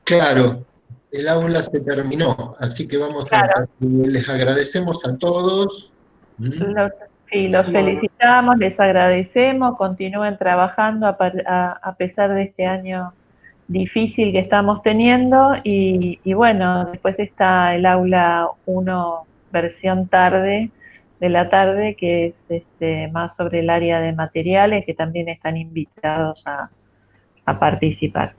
Claro, el aula se terminó, así que les agradecemos a todos. Sí, los felicitamos, les agradecemos, continúen trabajando a pesar de este año difícil que estamos teniendo y bueno, después está el aula 1 versión tarde, de la tarde, que es más sobre el área de materiales, que también están invitados a participar.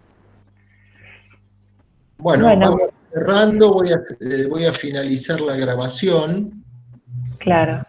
Bueno, vamos cerrando, voy a finalizar la grabación. Claro.